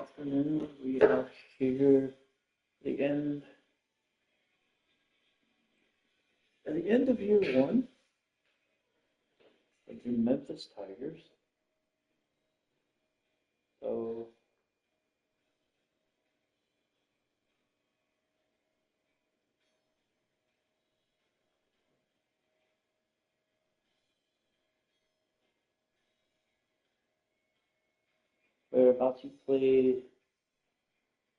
afternoon. We are here the at the end of year one of the Memphis Tigers. So we're about to play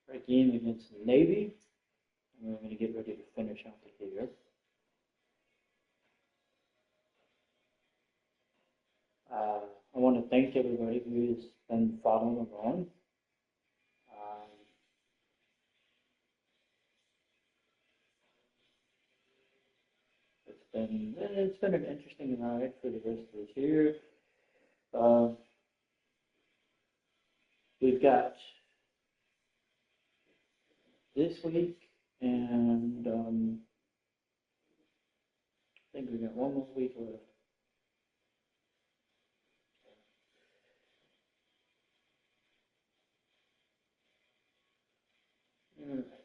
our game against the Navy, and we're going to get ready to finish out the year. I want to thank everybody who has been following along. Um, it's been an interesting ride for the rest of this year. Uh, we've got this week, and I think we've got one more week left. All right.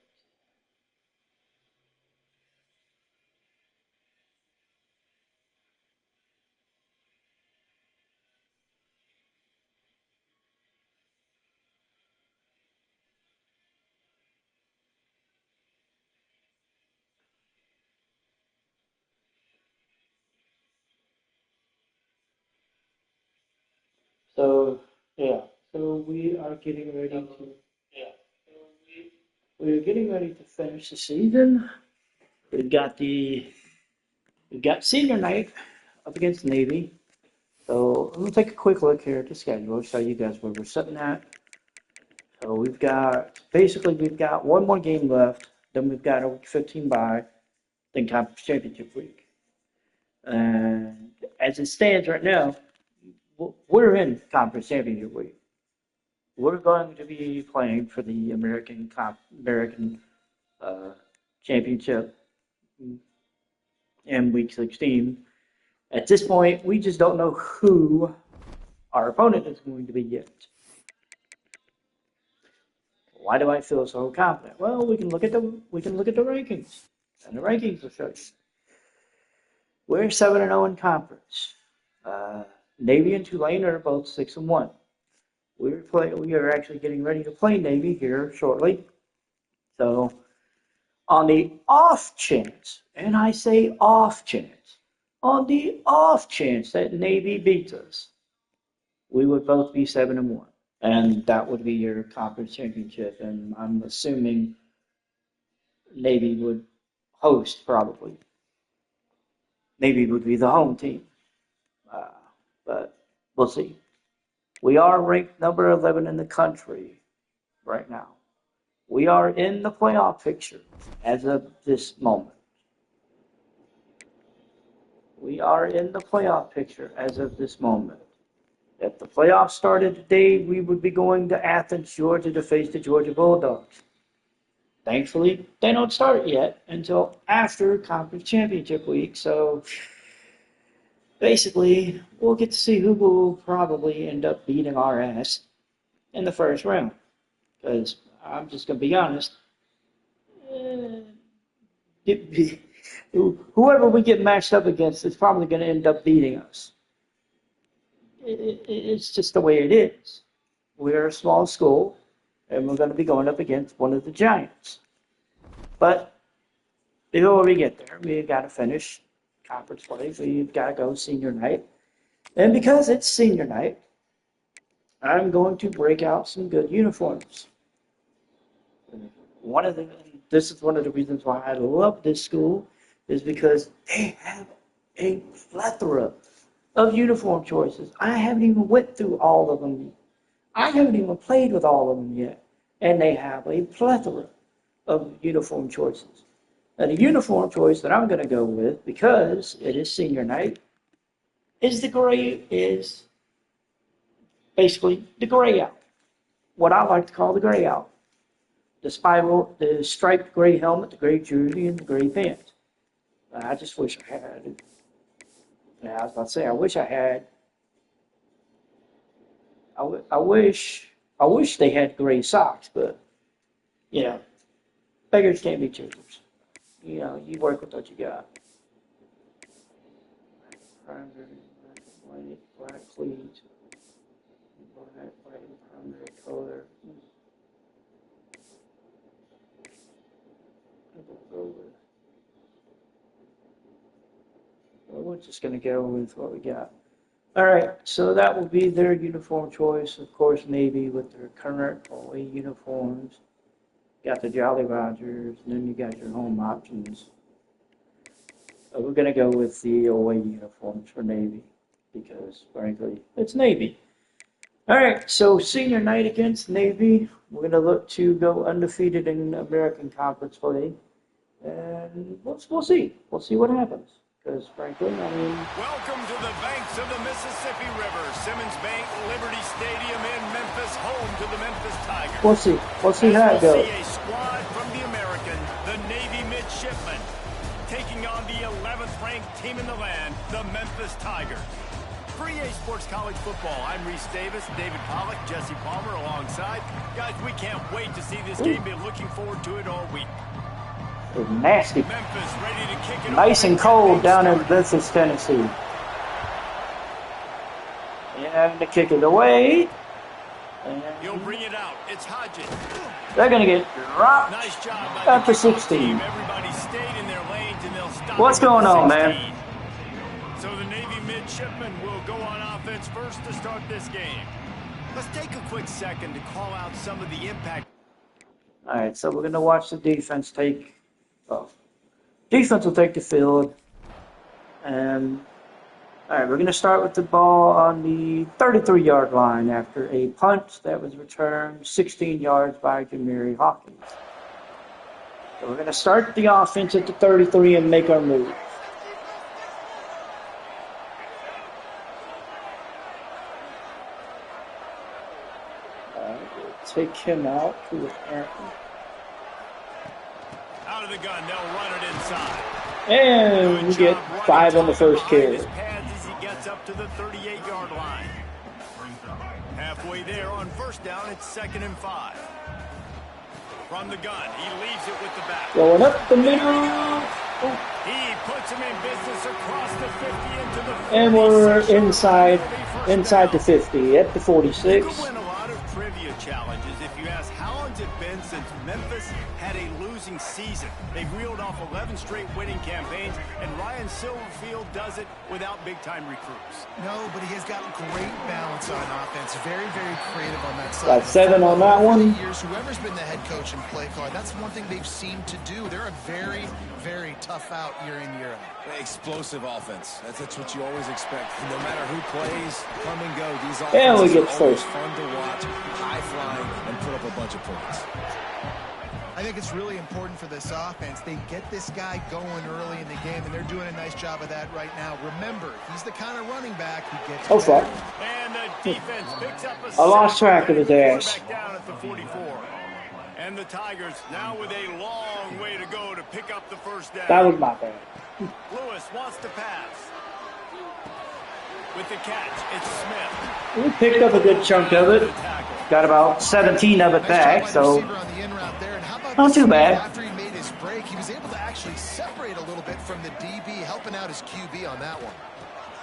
So yeah, so we're getting ready to finish the season. We've got the we've got senior night up against the Navy. So we'll take a quick look here at the schedule, show you guys where we're sitting at. So we've got one more game left, then we've got a week 15 bye, then conference championship week. And as it stands right now, we're in conference championship week. We're going to be playing for the American championship in week 16. At this point, we just don't know who our opponent is going to be yet. Why do I feel so confident? Well, we can look at the rankings, and the rankings will show you. We're 7-0 in conference. Navy and Tulane are both 6-1. We are actually getting ready to play Navy here shortly. So, on the off chance, and I say off chance, on the off chance that Navy beats us, we would both be 7-1. And that would be your conference championship. And I'm assuming Navy would host, probably. Navy would be the home team. But we'll see. We are ranked number 11 in the country right now. We are in the playoff picture as of this moment. We are in the playoff picture as of this moment. If the playoffs started today, we would be going to Athens, Georgia to face the Georgia Bulldogs. Thankfully, they don't start yet until after conference championship week. So basically, we'll get to see who will probably end up beating our ass in the first round. Because I'm just going to be honest, whoever we get matched up against is probably going to end up beating us. It's just the way it is. We're a small school, and we're going to be going up against one of the giants. But before we get there, we've got to finish conference play. We've got to go senior night. And because it's senior night, I'm going to break out some good uniforms. This is one of the reasons why I love this school, is because they have a plethora of uniform choices. I haven't even went through all of them. I haven't even played with all of them yet. And they have a plethora of uniform choices. And the uniform choice that I'm going to go with, because it is senior night, is basically the gray out. What I like to call the gray out. The striped gray helmet, the gray jersey, and the gray pants. I just wish I had it. Yeah, I was about to say, I wish I had. I wish I wish they had gray socks, but you know, beggars can't be choosers. You know, you work with what you got. Primary, white, black cleats, black, white, primary color. Well, we're just going to go with what we got. All right, so that will be their uniform choice. Of course, Navy with their current away uniforms. Got the Jolly Rogers, and then you got your home options. We're going to go with the away uniforms for Navy because, frankly, it's Navy. All right, so senior night against Navy. We're going to look to go undefeated in American Conference play. And we'll see. We'll see what happens. Because, frankly, I mean... Welcome to the banks of the Mississippi River. Simmons Bank, Liberty Stadium in Memphis, home to the Memphis Tigers. We'll see. We'll see how it goes. See a squad from the American, the Navy midshipmen, taking on the 11th ranked team in the land, the Memphis Tigers. For EA Sports College Football, I'm Reese Davis, David Pollack, Jesse Palmer alongside. Guys, we can't wait to see this game. Been looking forward to it all week. It's nasty. Memphis ready to kick it nice and cold down in Memphis, Tennessee. And to kick it away. And he'll bring it out. It's Hodges. They're going to get dropped. Nice job by after 16. Everybody stayed in their lanes and they'll stop. What's going on, man? So the Navy midshipmen will go on offense first to start this game. Let's take a quick second to call out some of the impact. All right, so we're going to watch the defense take. Defense will take the field. And all right, we're going to start with the ball on the 33-yard line after a punt that was returned 16 yards by Jamiri Hawkins. So we're going to start the offense at the 33 and make our move. All right, we'll take him out to apparently. Out of the gun, they'll run it inside. And we get 5 on the first carry. His pads as he gets up to the 38-yard line. Halfway there on first down, it's 2nd and 5. From the gun, he leaves it with the back. Going up the middle. He puts him in business across the 50 into the 46. And we're inside the 50 at the 46. You could win a lot of trivia challenges if you ask how long's it been since Memphis had a losing season. They've reeled off 11 straight winning campaigns, and Ryan Silverfield does it without big-time recruits. No, but he has got great balance on offense. Very, very creative on that side. Got 7 on that one. Years, whoever's been the head coach and play caller, that's one thing they've seemed to do. They're a very, very tough out year in, year out. Explosive offense. That's what you always expect. No matter who plays, come and go. These and we offenses get are always first. fun to watch, high-flying, and put up a bunch of points. I think it's really important for this offense. They get this guy going early in the game, and they're doing a nice job of that right now. Remember, he's the kind of running back who gets fuck. And the defense picks up a I lost track of his ass. down at the 44. And the Tigers now with a long way to go to pick up the first down. That was my bad. Lewis wants to pass. With the catch, it's Smith. We picked up a good chunk of it. Got about 17 of it back, so not too bad. After he made his break, he was able to actually separate a little bit from the DB, helping out his QB on that one.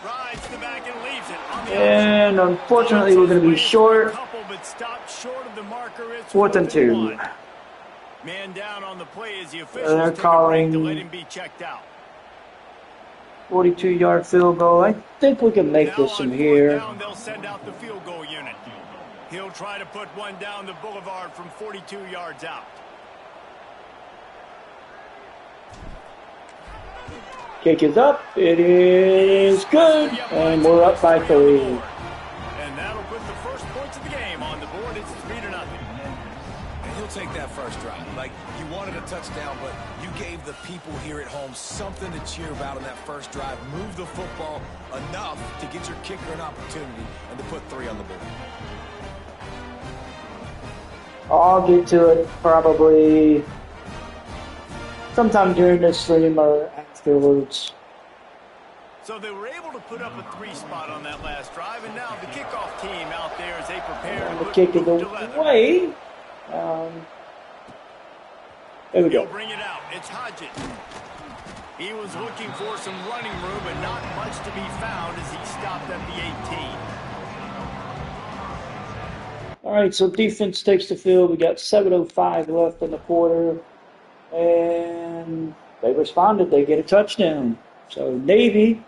Rides the back and leaves it on the And unfortunately, we're going to be short. Short of the marker. It's 4th and 2. Man down on the play as the officials They're take a calling break to let him be checked out. 42-yard field goal. I think we can make Now this on from here. 4th down, they'll send out the field goal unit. He'll try to put one down the boulevard from 42 yards out. Kick is up. It is good. And we're up by 3. And that'll put the first points of the game on the board. It's 3-0. And he'll take that first drive. Like, you wanted a touchdown, but you gave the people here at home something to cheer about on that first drive. Move the football enough to get your kicker an opportunity and to put 3 on the board. I'll get to it probably sometime during this stream or afterwards. So they were able to put up a 3 spot on that last drive, and now the kickoff team out there as they prepare to The put kick is boot to leather. away. There we He'll go. bring it out. It's Hodges. He was looking for some running room, but not much to be found as he stopped at the 18. All right, so defense takes the field. We got 7:05 left in the quarter, and they responded. They get a touchdown. So Navy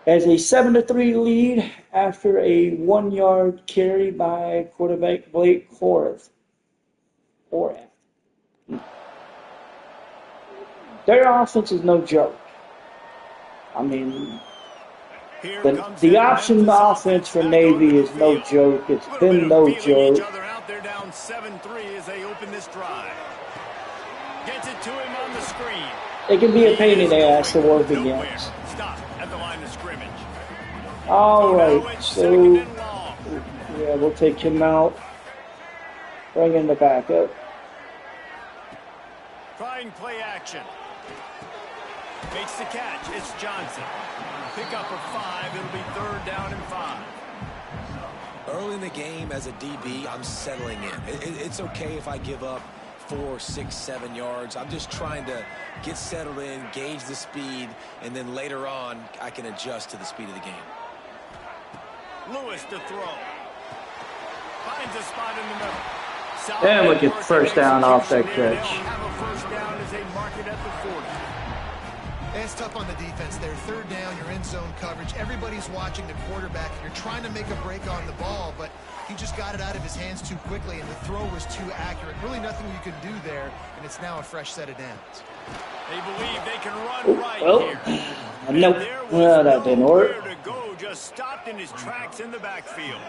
has a 7-3 lead after a 1-yard carry by quarterback Blake Horath. Their offense is no joke. I mean, the option offense for Navy is no joke. It's been no joke. Each other out there down 7-3 as they open this drive. Gets it to him on the screen. It can be a pain in the ass to work against. Stop at the line of scrimmage. All right, so yeah, we'll take him out. Bring in the backup. Trying play action. Makes the catch. It's Johnson. Pick up of 5. It'll be 3rd down and 5. Early in the game as a DB, I'm settling in. It's okay if I give up 4, 6, 7 yards. I'm just trying to get settled in, gauge the speed, and then later on, I can adjust to the speed of the game. Lewis to throw. Finds a spot in the middle. And we get first down off that catch. They'll have a first down as they mark it at the 40. It's tough on the defense there. 3rd down, you're in zone coverage. Everybody's watching the quarterback. You're trying to make a break on the ball, but he just got it out of his hands too quickly, and the throw was too accurate. Really nothing you can do there, and it's now a fresh set of downs. They believe they can run right here. Nope. Well, that didn't work. Nowhere to go, just stopped in his tracks in the backfield.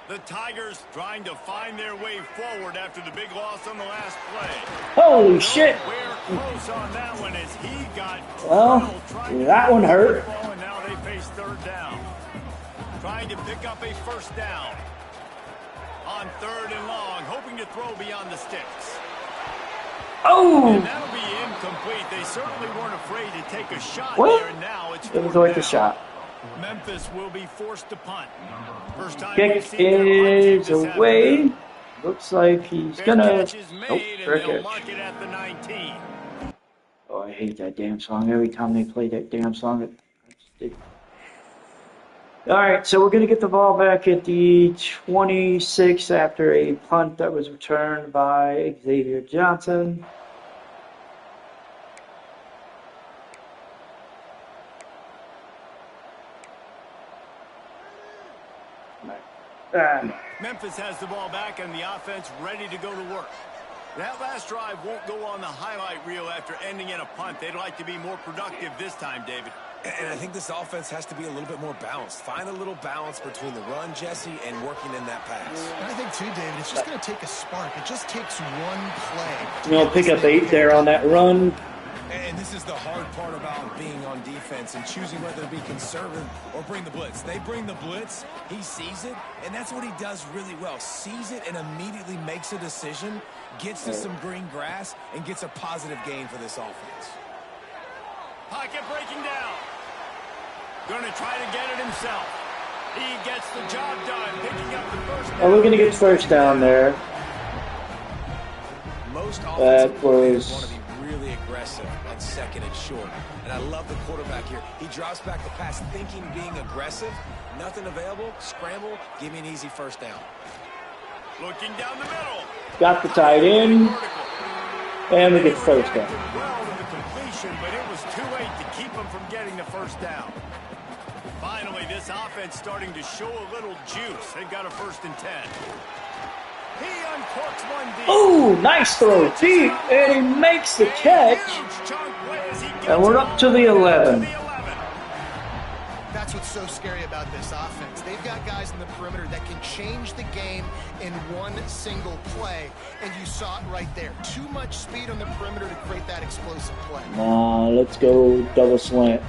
The Tigers trying to find their way forward after the big loss on the last play. Holy shit. We're close on that one as he got Well, that one hurt. and now they face 3rd down. Trying to pick up a first down. On 3rd and long, hoping to throw beyond the sticks. Oh! And that'll be incomplete. They certainly weren't afraid to take a shot What? there, and now it's It was 4th worth a down. shot. Memphis will be forced to punt. First time Kick we've seen their punt is this happen. away. Looks like he's Fair gonna. catch is made, Nope, and fair they'll catch. mark it at the 19. Oh, I hate that damn song. Every time they play that damn song, all right, so we're going to get the ball back at the 26 after a punt that was returned by Xavier Johnson. Memphis has the ball back and the offense ready to go to work. That last drive won't go on the highlight reel after ending in a punt. They'd like to be more productive this time, David. And I think this offense has to be a little bit more balanced. Find a little balance between the run, Jesse, and working in that pass. And I think, too, David, it's just going to take a spark. It just takes one play. You know, pick up 8 there on that run. And this is the hard part about being on defense and choosing whether to be conservative or bring the blitz. They bring the blitz, he sees it, and that's what he does really well. Sees it and immediately makes a decision, gets to some green grass, and gets a positive gain for this offense. Pocket breaking down. Going to try to get it himself. He gets the job done, picking up the first down. Oh, we're going to get first down there. Most That offensive players was- want to be really aggressive on 2nd and short. And I love the quarterback here. He drops back the pass thinking being aggressive. Nothing available. Scramble. Give me an easy first down. Looking down the middle. Got the tight end. And we get first down. Well to the completion, but it was too late to keep him from getting the first down. Finally, this offense starting to show a little juice. They've got a 1st and 10. He uncorks one deep. Oh, nice throw deep, and he makes the catch. Huge chunk play as he gets And we're up to the 11. That's what's so scary about this offense. They've got guys in the perimeter that can change the game in one single play, and you saw it right there. Too much speed on the perimeter to create that explosive play. Let's go double slant.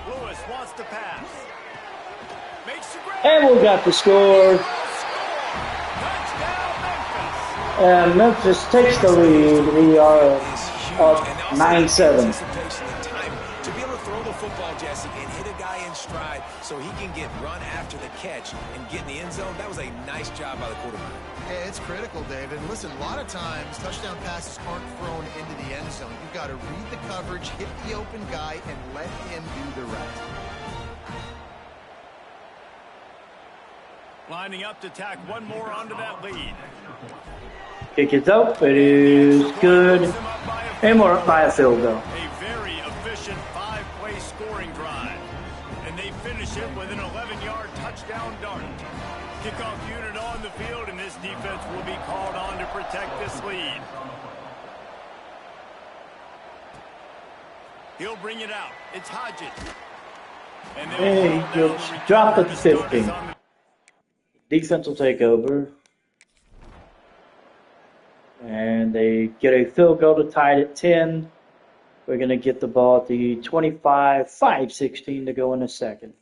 Lewis wants to pass. Makes the grab. And we got the score. Touchdown, Memphis. And Memphis takes the lead. We are huge. up And also 9-7. anticipation and timing. To be able to throw the football, Jesse, and hit a guy in stride so he can get run after the catch and get in the end zone, that was a nice job by the quarterback. Yeah, it's critical, David. And listen, a lot of times touchdown passes aren't thrown into the end zone. You've got to read the coverage, hit the open guy, and let him do the rest. Lining up to tack one more onto that lead. Kick is up. It is good. And we're up by a field goal. A very efficient 5-play scoring drive. And they finish it with an 11-yard touchdown dart. Kickoff unit on the field, and this defense will be called on to protect this lead. He'll bring it out. It's Hodges. And he'll drop it to 15. Defense will take over. And they get a field goal to tie it at 10. We're going to get the ball at the 25, 5-16 to go in a second.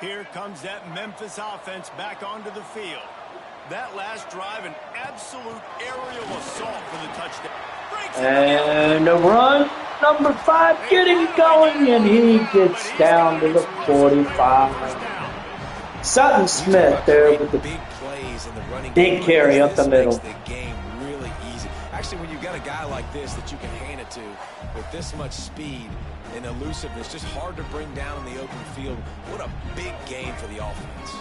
Here comes that Memphis offense back onto the field. That last drive, an absolute aerial assault for the touchdown. And a run, number 5, getting going, and he gets down to the 45. Sutton Smith there with the big plays in the running big carry up the middle. The game really easy. Actually, when you've got a guy like this that you can hand it to with this much speed and elusiveness, just hard to bring down in the open field. What a big game for the offense.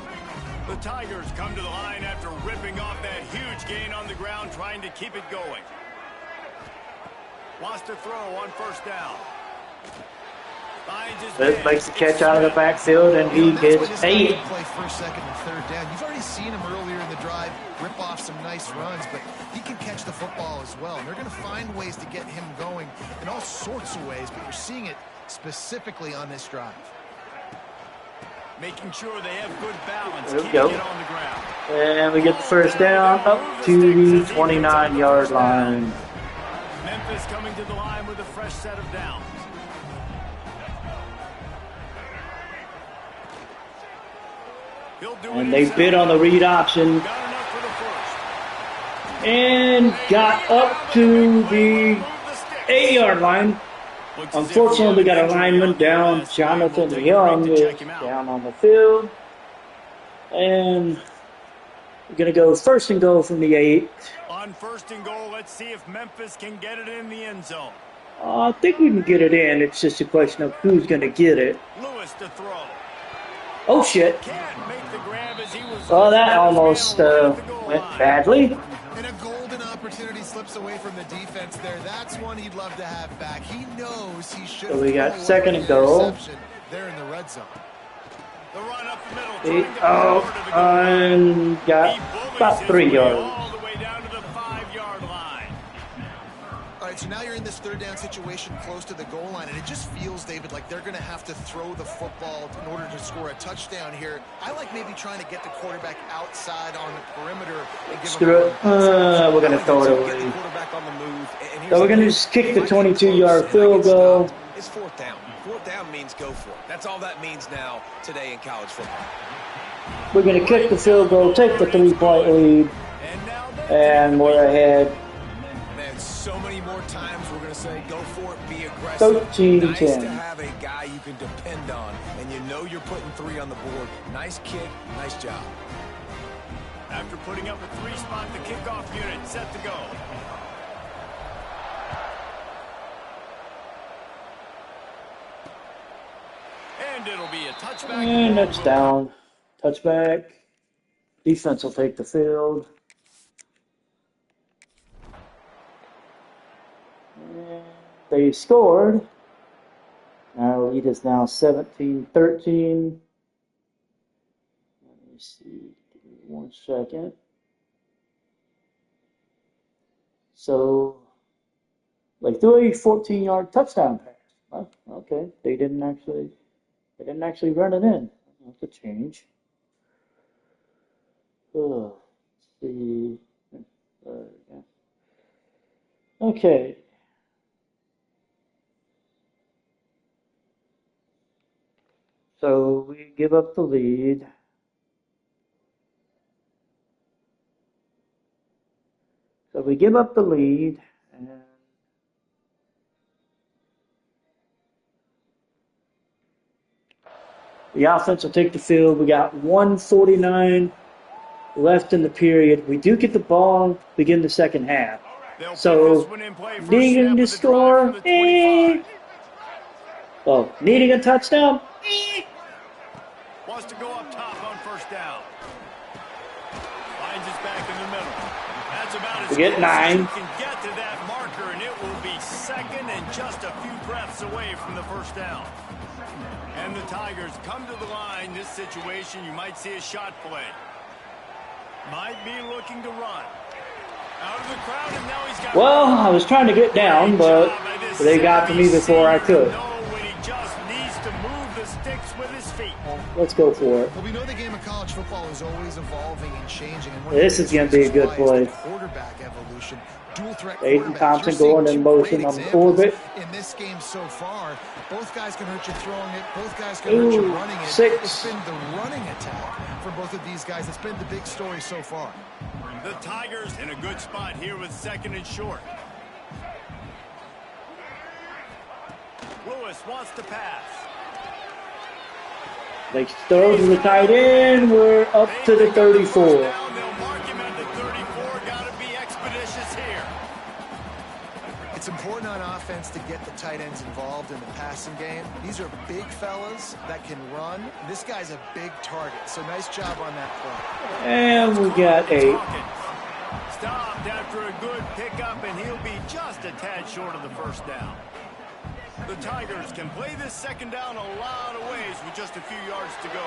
The Tigers come to the line after ripping off that huge gain on the ground, trying to keep it going. Wants to throw on first down. Smith makes the catch out of the backfield, and he gets 8. Play first, second, and third down. You've already seen him earlier in the drive rip off some nice runs, but he can catch the football as well. And they're going to find ways to get him going in all sorts of ways, but you're seeing it specifically on this drive. Making sure they have good balance, there we keeping go. it on the ground. And we get the first down up to the 29-yard line. Memphis coming to the line with a fresh set of downs. And they bid on the read option and got up to the 8-yard line. Unfortunately, we got a lineman down. Jonathan Young is down on the field. And we're going to go first and goal from the 8. On first and goal, let's see if Memphis can get it in the end zone. I think we can get it in. It's just a question of who's going to get it. Lewis to throw. Oh, shit. Can't make the grab as he was. Oh, that almost went badly. And a golden opportunity slips away from the defense there. That's one he'd love to have back. He knows he should. So we got second and goal. There in the red zone. The run up the middle. And got about 3 yards. All the way down to the 5-yard line. All right, so now you're in this third down situation close to the goal line, and it just feels, David, like they're going to have to throw the football in order to score a touchdown here. I like maybe trying to get the quarterback outside on the perimeter. And give Screw it. We're going to throw it away. So we're going to just kick the 22-yard field goal. It's fourth down. Fourth down means go for it. That's all that means now today in college football. We're going to kick the field goal, take the 3-point lead, and we're ahead. Man, so many more times we're going to say go for it, be aggressive. 13-10. Nice to have a guy you can depend on, and you know you're putting 3 on the board. Nice kick, nice job. After putting up a 3-spot, the kickoff unit set to go. And it'll be a touchback. And that's down. Touchback. Defense will take the field. And they scored. Our lead is now 17-13. Let me see. Give me 1 second. So, they threw a 14-yard touchdown pass. Well, okay, they didn't actually run it in. That's a change. Let's see. Okay. So we give up the lead. So we give up the lead. And the offense will take the field. We got 1:49 left in the period. We do get the ball, begin the second half. So, needing to score, well, needing a touchdown, Wants to go up top on first down. Finds his back in the middle. That's about as we get close as 9. you can get to that marker, and it will be second and just a few breaths away from the first down. And the Tigers come to the line. This situation, you might see a shot play. Might be looking to run. Out of the crowd, and now he's got... Well, I was trying to get down, but they got to me before I could. When he just needs to move the sticks with his feet. Let's go for it. Well, we know the game of college football is always evolving and changing. And This is going to be a good play. Quarterback evolution. Dual threat Aiden quarterbacks. Thompson You're going seeing in two motion great on the examples orbit. in this game so far. Both guys can hurt you throwing it. Both guys can hurt you running it. 6. It's been the running attack for both of these guys. It's been the big story so far. The Tigers in a good spot here with second and short. Lewis wants to pass. They throw to the tight end. We're up to the 34. They'll mark him at the 34. Got to be expeditious here. It's important on offense to get the tight ends involved in the passing game. These are big fellas that can run. This guy's a big target, so nice job on that play. And we got 8. Stopped after a good pickup, and he'll be just a tad short of the first down. The Tigers can play this second down a lot of ways with just a few yards to go.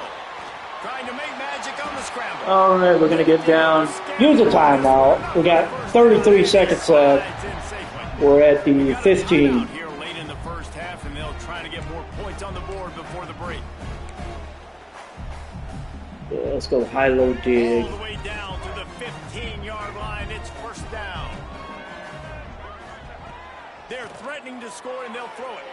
Trying to make magic on the scramble. All right, we're going to get down. Use a timeout. We got 33 seconds left. We're at the 15. Here late in the first half, and they'll try to get more points on the board before the break. Yeah, let's go high-low dig. All the way down to the 15-yard line. It's first down. They're threatening to score, and they'll throw it.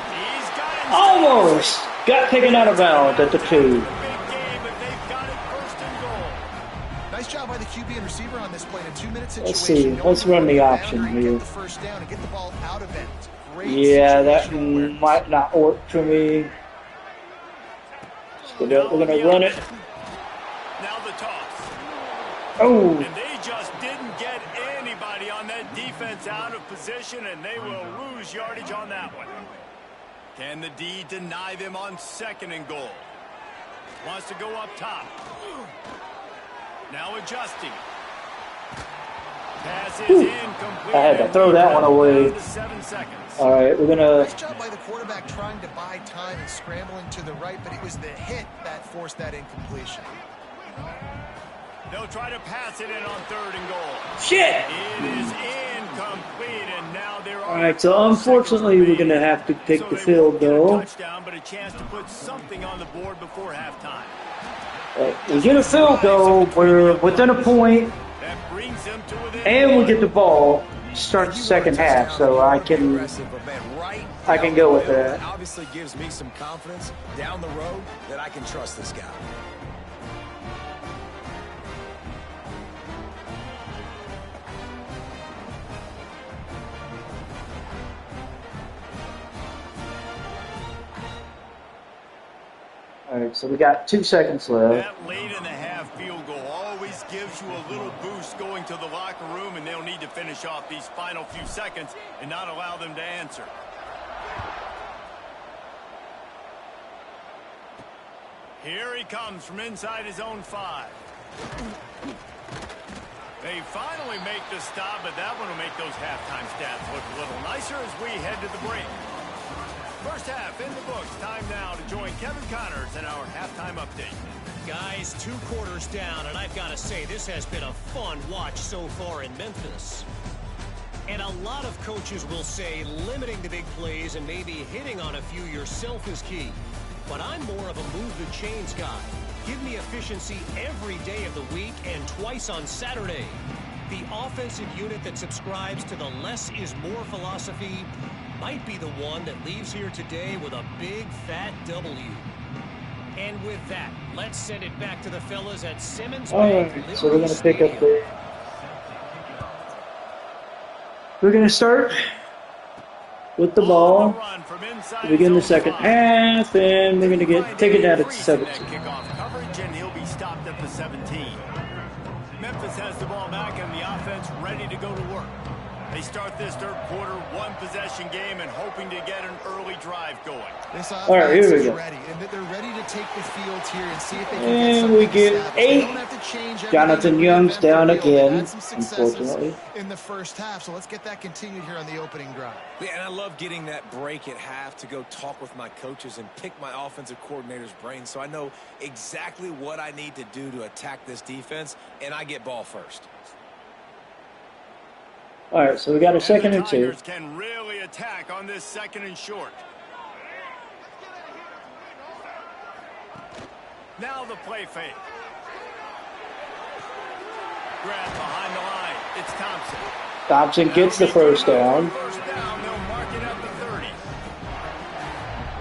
He's got it. Almost got taken out of bounds at the 2. Big game, but they've got it first and goal. Nice job by the QB and receiver on this play in a 2-minute situation. Let's see. Let's run the option here. Get the first down and get the ball out of bounds. Great Yeah, that situational awareness. might not work for me. We're going to run it. Now the toss. Oh, And they just didn't get anybody on that defense out of position, and they will lose yardage on that one. Can the D deny them on second and goal? Wants to go up top. Now adjusting. Pass is incomplete. I had to throw that one away. 7 seconds. all right. We're going Nice to job by the quarterback trying to buy time and scrambling to the right, but it was the hit that forced that incompletion. They'll try to pass it in on third and goal. shit. It is incomplete, and now they're All right, so unfortunately we're going to have to take So the they field won't get a goal. touchdown, but a chance to put something on the board before halftime. We get a field goal. We're within a point, That brings them to within and we one. get the ball. Start the second half, so I can go with that. Obviously gives me some confidence down the road that I can trust this guy. All right, so we got 2 seconds left. That late in the half field goal always gives you a little boost going to the locker room, and they'll need to finish off these final few seconds and not allow them to answer. Here he comes from inside his own 5. They finally make the stop, but that one will make those halftime stats look a little nicer as we head to the break. First half in the books. Time now to join Kevin Connors in our halftime update. Guys, 2 quarters down, and I've got to say, this has been a fun watch so far in Memphis. And a lot of coaches will say limiting the big plays and maybe hitting on a few yourself is key. But I'm more of a move the chains guy. Give me efficiency every day of the week and twice on Saturday. The offensive unit that subscribes to the less is more philosophy might be the one that leaves here today with a big fat W. And with that, let's send it back to the fellas at Simmons All Bank right, so we're going to pick up Stadium. We're going to start with the ball to begin the second half, and we're going to take it down to 17. Kickoff coverage, and he'll be stopped at the 17. Memphis has the ball back and the offense ready to go to work. They start this third quarter, one-possession game, and hoping to get an early drive going. This All right, here we go. ready, and they're ready to take the field here and see if they can And get we get They don't 8. have to change everything Jonathan to Young's reinvent the down wheel. They've again, had some successes unfortunately. in the first half, so let's get that continued here on the opening drive. Yeah, and I love getting that break at half to go talk with my coaches and pick my offensive coordinator's brain so I know exactly what I need to do to attack this defense, and I get ball first. All right, so we got a second and 2. Tigers can really attack on this second and short. Now the play fake. Grab behind the line. It's Thompson. Thompson gets the first down. First down, they'll mark it at the 30.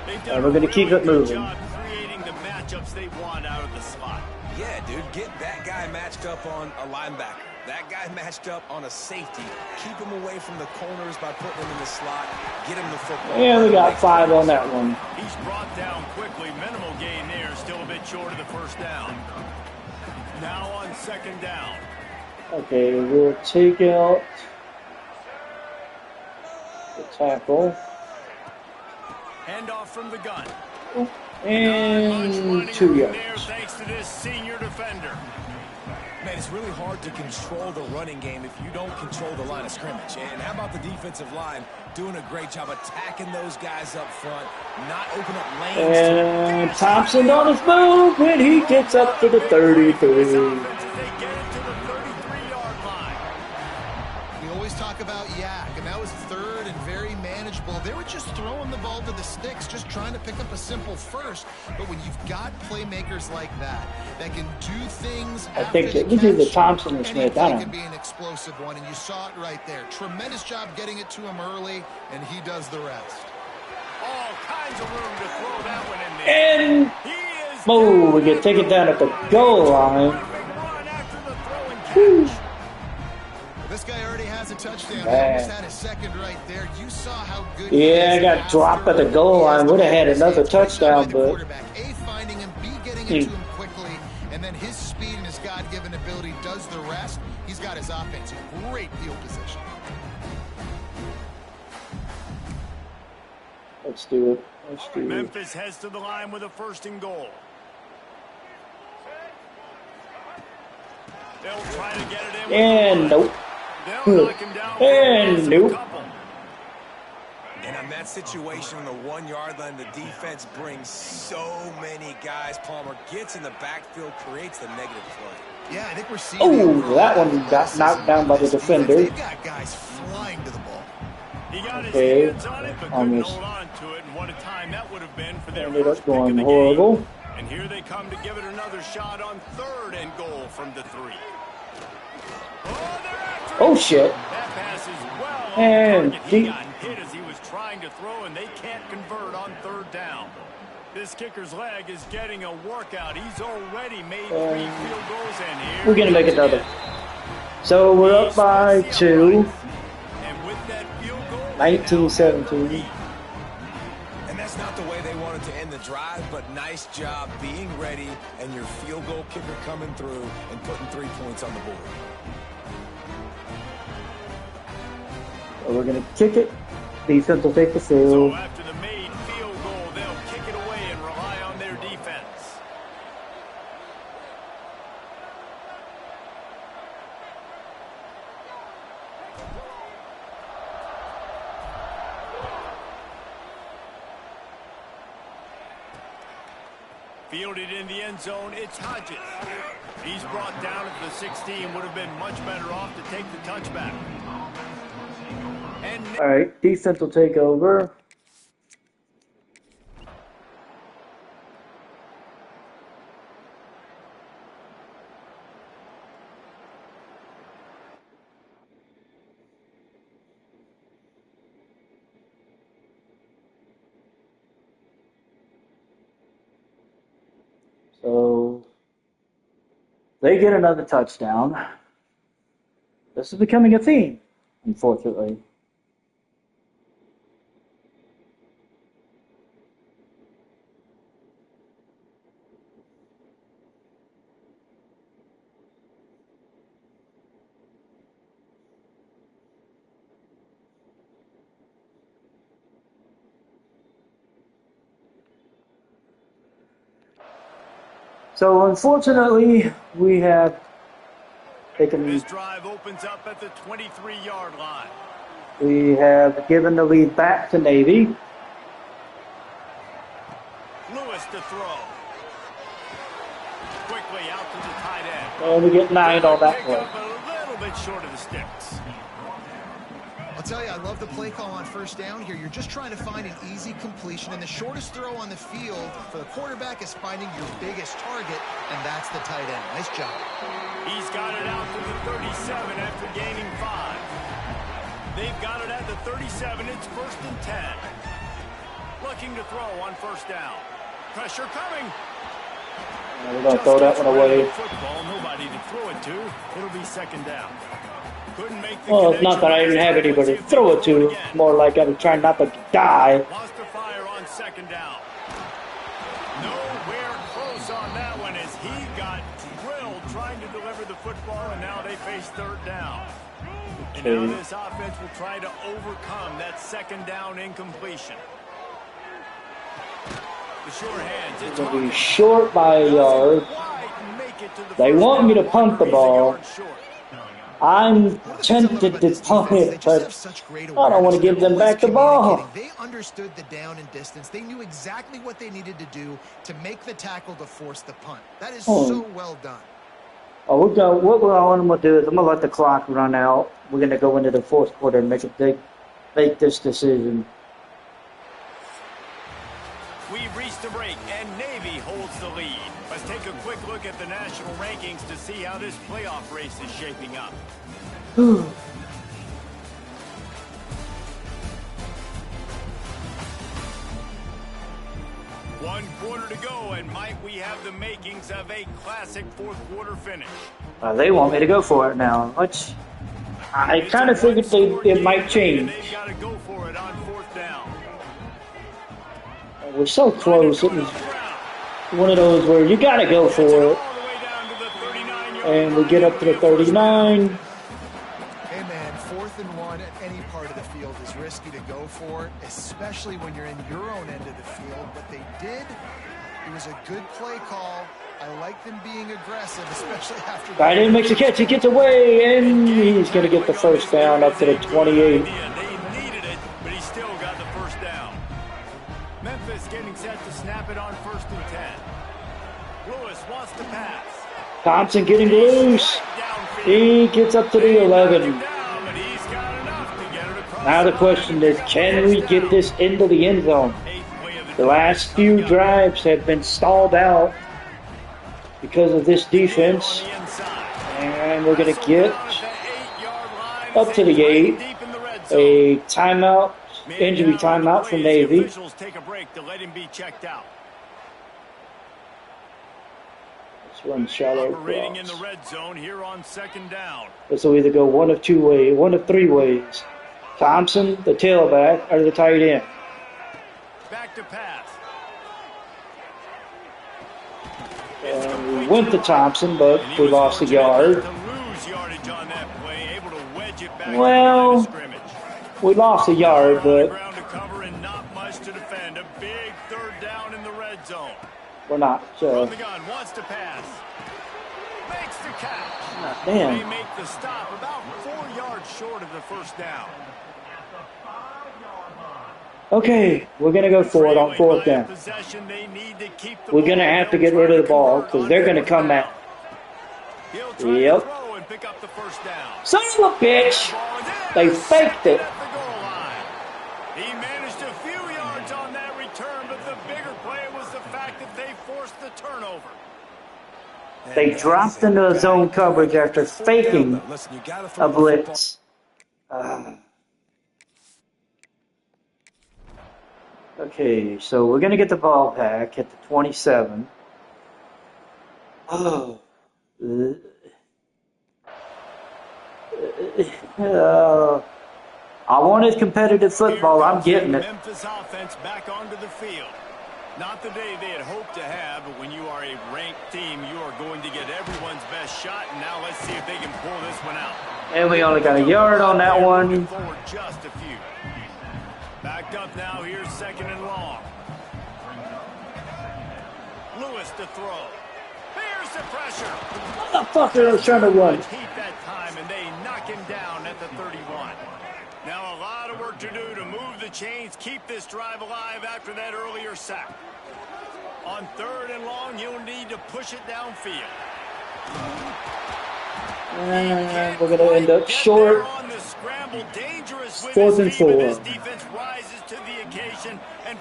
They've done And we're going to keep it good moving. job creating the matchups they want out of the slot. Yeah, dude, get that guy matched up on a linebacker. That guy matched up on a safety. Keep him away from the corners by putting him in the slot. Get him the football. And we got 5 on that one. He's brought down quickly. Minimal gain there. Still a bit short of the first down. Now on second down. Okay, we'll take out the tackle. Handoff from the gun. And 2 There, yards. thanks to this senior defender. Man, it's really hard to control the running game if you don't control the line of scrimmage. And how about the defensive line doing a great job attacking those guys up front, not open up lanes. And Thompson on his move when he gets up to the 33. They get it to the 33-yard line. We always talk about yak, and that was third and very manageable. They were just throwing the ball to the sticks, just trying to pick up a simple first. But when you've got playmakers like that can do things I after think the it was either catch, Thompson or any Smith. play I don't can know. be an explosive one, and you saw it right there. Tremendous job getting it to him early, and he does the rest. All kinds of room to throw that one in there. And He is oh, we get taken down at the goal line. perfect run after the throw and catch. This guy already has a touchdown. He Man. almost had a second right there. You saw how good Yeah, he I is got after dropped at the goal he has line. to Would have make had this another game. Great job touchdown, by the but quarterback. A, finding him, B, getting it to him quickly, and then his speed and his God-given ability does the rest. He's got his offense in great field position. let's do it. Let's do it. Memphis heads to the line with a first and goal. They'll try to get it in. And nope. They'll knock him down for a And loss of a nope. couple. And on that situation on the 1-yard line, the defense brings so many guys. Palmer gets in the backfield, creates the negative play. Yeah, I think we're seeing Oh, that one got knocked down by the defender. They've got guys flying to the ball. He got his Okay, hands on it, but couldn't almost. hold on to it. And what a time that would have been for their Ended first up pick of going the horrible. game. And here they come to give it another shot on third and goal from the 3. Oh, they're after Oh it. shit. That pass is well And on target. He deep. got hit as he was trying to throw, and they can't convert on third down. This kicker's leg is getting a workout. He's already made 3 field goals, and here We're gonna make he goes another. again. So we're up by 2, And with that field goal, 19-17. And that's not the way they wanted to end the drive, but nice job being ready and your field goal kicker coming through and putting 3 points on the board. So we're gonna kick it. Defense will take the So field. after the made field goal, they'll kick it away and rely on their defense. Fielded in the end zone, it's Hodges. He's brought down at the 16, would have been much better off to take the touchback. And All right, defense will take over. So they get another touchdown. This is becoming a theme, unfortunately. So unfortunately, we have taken. This drive opens up at the 23-yard line. We have given the lead back to Navy. Lewis to throw. Quickly out to the tight end. And we get 9 on that Pick one. up a little bit short of the sticks. I'll tell you, I love the play call on first down here. You're just trying to find an easy completion, and the shortest throw on the field for the quarterback is finding your biggest target, and that's the tight end. Nice job. He's got it out to the 37 after gaining 5. They've got it at the 37. It's 1st and 10. Looking to throw on first down. Pressure coming. We're going to throw that one away. Football, nobody to throw it to. It'll be 2nd down. Couldn't make the Well, it's not that I didn't have anybody to throw it to. It's more like I'm trying not to die. Wants to fire on 2nd down. Nowhere close on that one as he got drilled trying to deliver the football, and now they face 3rd down. And now this offense will try to overcome that 2nd down incompletion. The short hands. It's It's going to be short by a yard. They want me to punt the ball. I'm tempted to punt it, but I don't want to give them back the ball. They understood the down and distance. They knew exactly what they needed to do to make the tackle to force the punt. That is so well done. Oh, what I'm going to do is I'm going to let the clock run out. We're going to go into the 4th quarter and make this decision. We've reached the break, and Navy holds the lead. Let's take a quick look at the national rankings to see how this playoff race is shaping up. One quarter to go, and Mike, we have the makings of a classic 4th quarter finish. They want me to go for it now. I kind of figured it might change. They've got to go for it on 4th down. We're so close. It was one of those where you got to go for it. And we get up to the 39. Hey, man, 4th and 1 at any part of the field is risky to go for, especially when you're in your own end of the field. But they did. It was a good play call. I like them being aggressive, especially after... Guy didn't make the catch. He gets away, and he's going to get the 1st down up to the 28. They needed it, but he still got the 1st down. Memphis getting set to snap it on 1st and 10. Lewis wants to pass. Thompson getting loose. He gets up to the 11. Now the question is, can we get this into the end zone? The last few drives have been stalled out because of this defense. And we're going to get up to the 8. A timeout, injury timeout for Navy. Take a break to let him be checked out. Let's run shallow Operating in cross. the red zone here on 2nd down. This will either go one of 3 ways. Thompson, the tailback, or the tight end. Back to pass. And we went to Thompson, but we lost a yard. To lose yardage on that play, able to wedge it back Well, to the line of scrimmage. we lost a yard, but Ground to cover and not much to defend. A big 3rd down in the red zone. we're not. From the gun, wants to pass. Makes the catch. They Damn. make the stop about 4 yards short of the 1st down. Okay, we're going to go for it on 4th down. Possession, they need to keep the We're going to ball. have to get rid of the ball because they're going to come out. He'll try to Yep. throw and pick up the 1st down. Son of a bitch! They faked it. At the goal line. He managed a few yards on that return, but the bigger play was the fact that they forced the turnover. They dropped into zone coverage after faking a blitz. Okay, so we're going to get the ball back at the 27. Oh. I wanted competitive football. I'm getting it. Memphis offense back onto the field. Not the day they had hoped to have, but when you are a ranked team, you are going to get everyone's best shot. And now let's see if they can pull this one out. And we only got a yard on that one. Forward just a few. Backed up now. Here's 2nd and long. Lewis to throw. the pressure. Motherfucker, I was trying to run. Heat that time, and they knock him down at the 31. Now a lot of work to do to move the chains, keep this drive alive after that earlier sack. On 3rd and long, you'll need to push it downfield. And we're going to end up short. 4th and 4.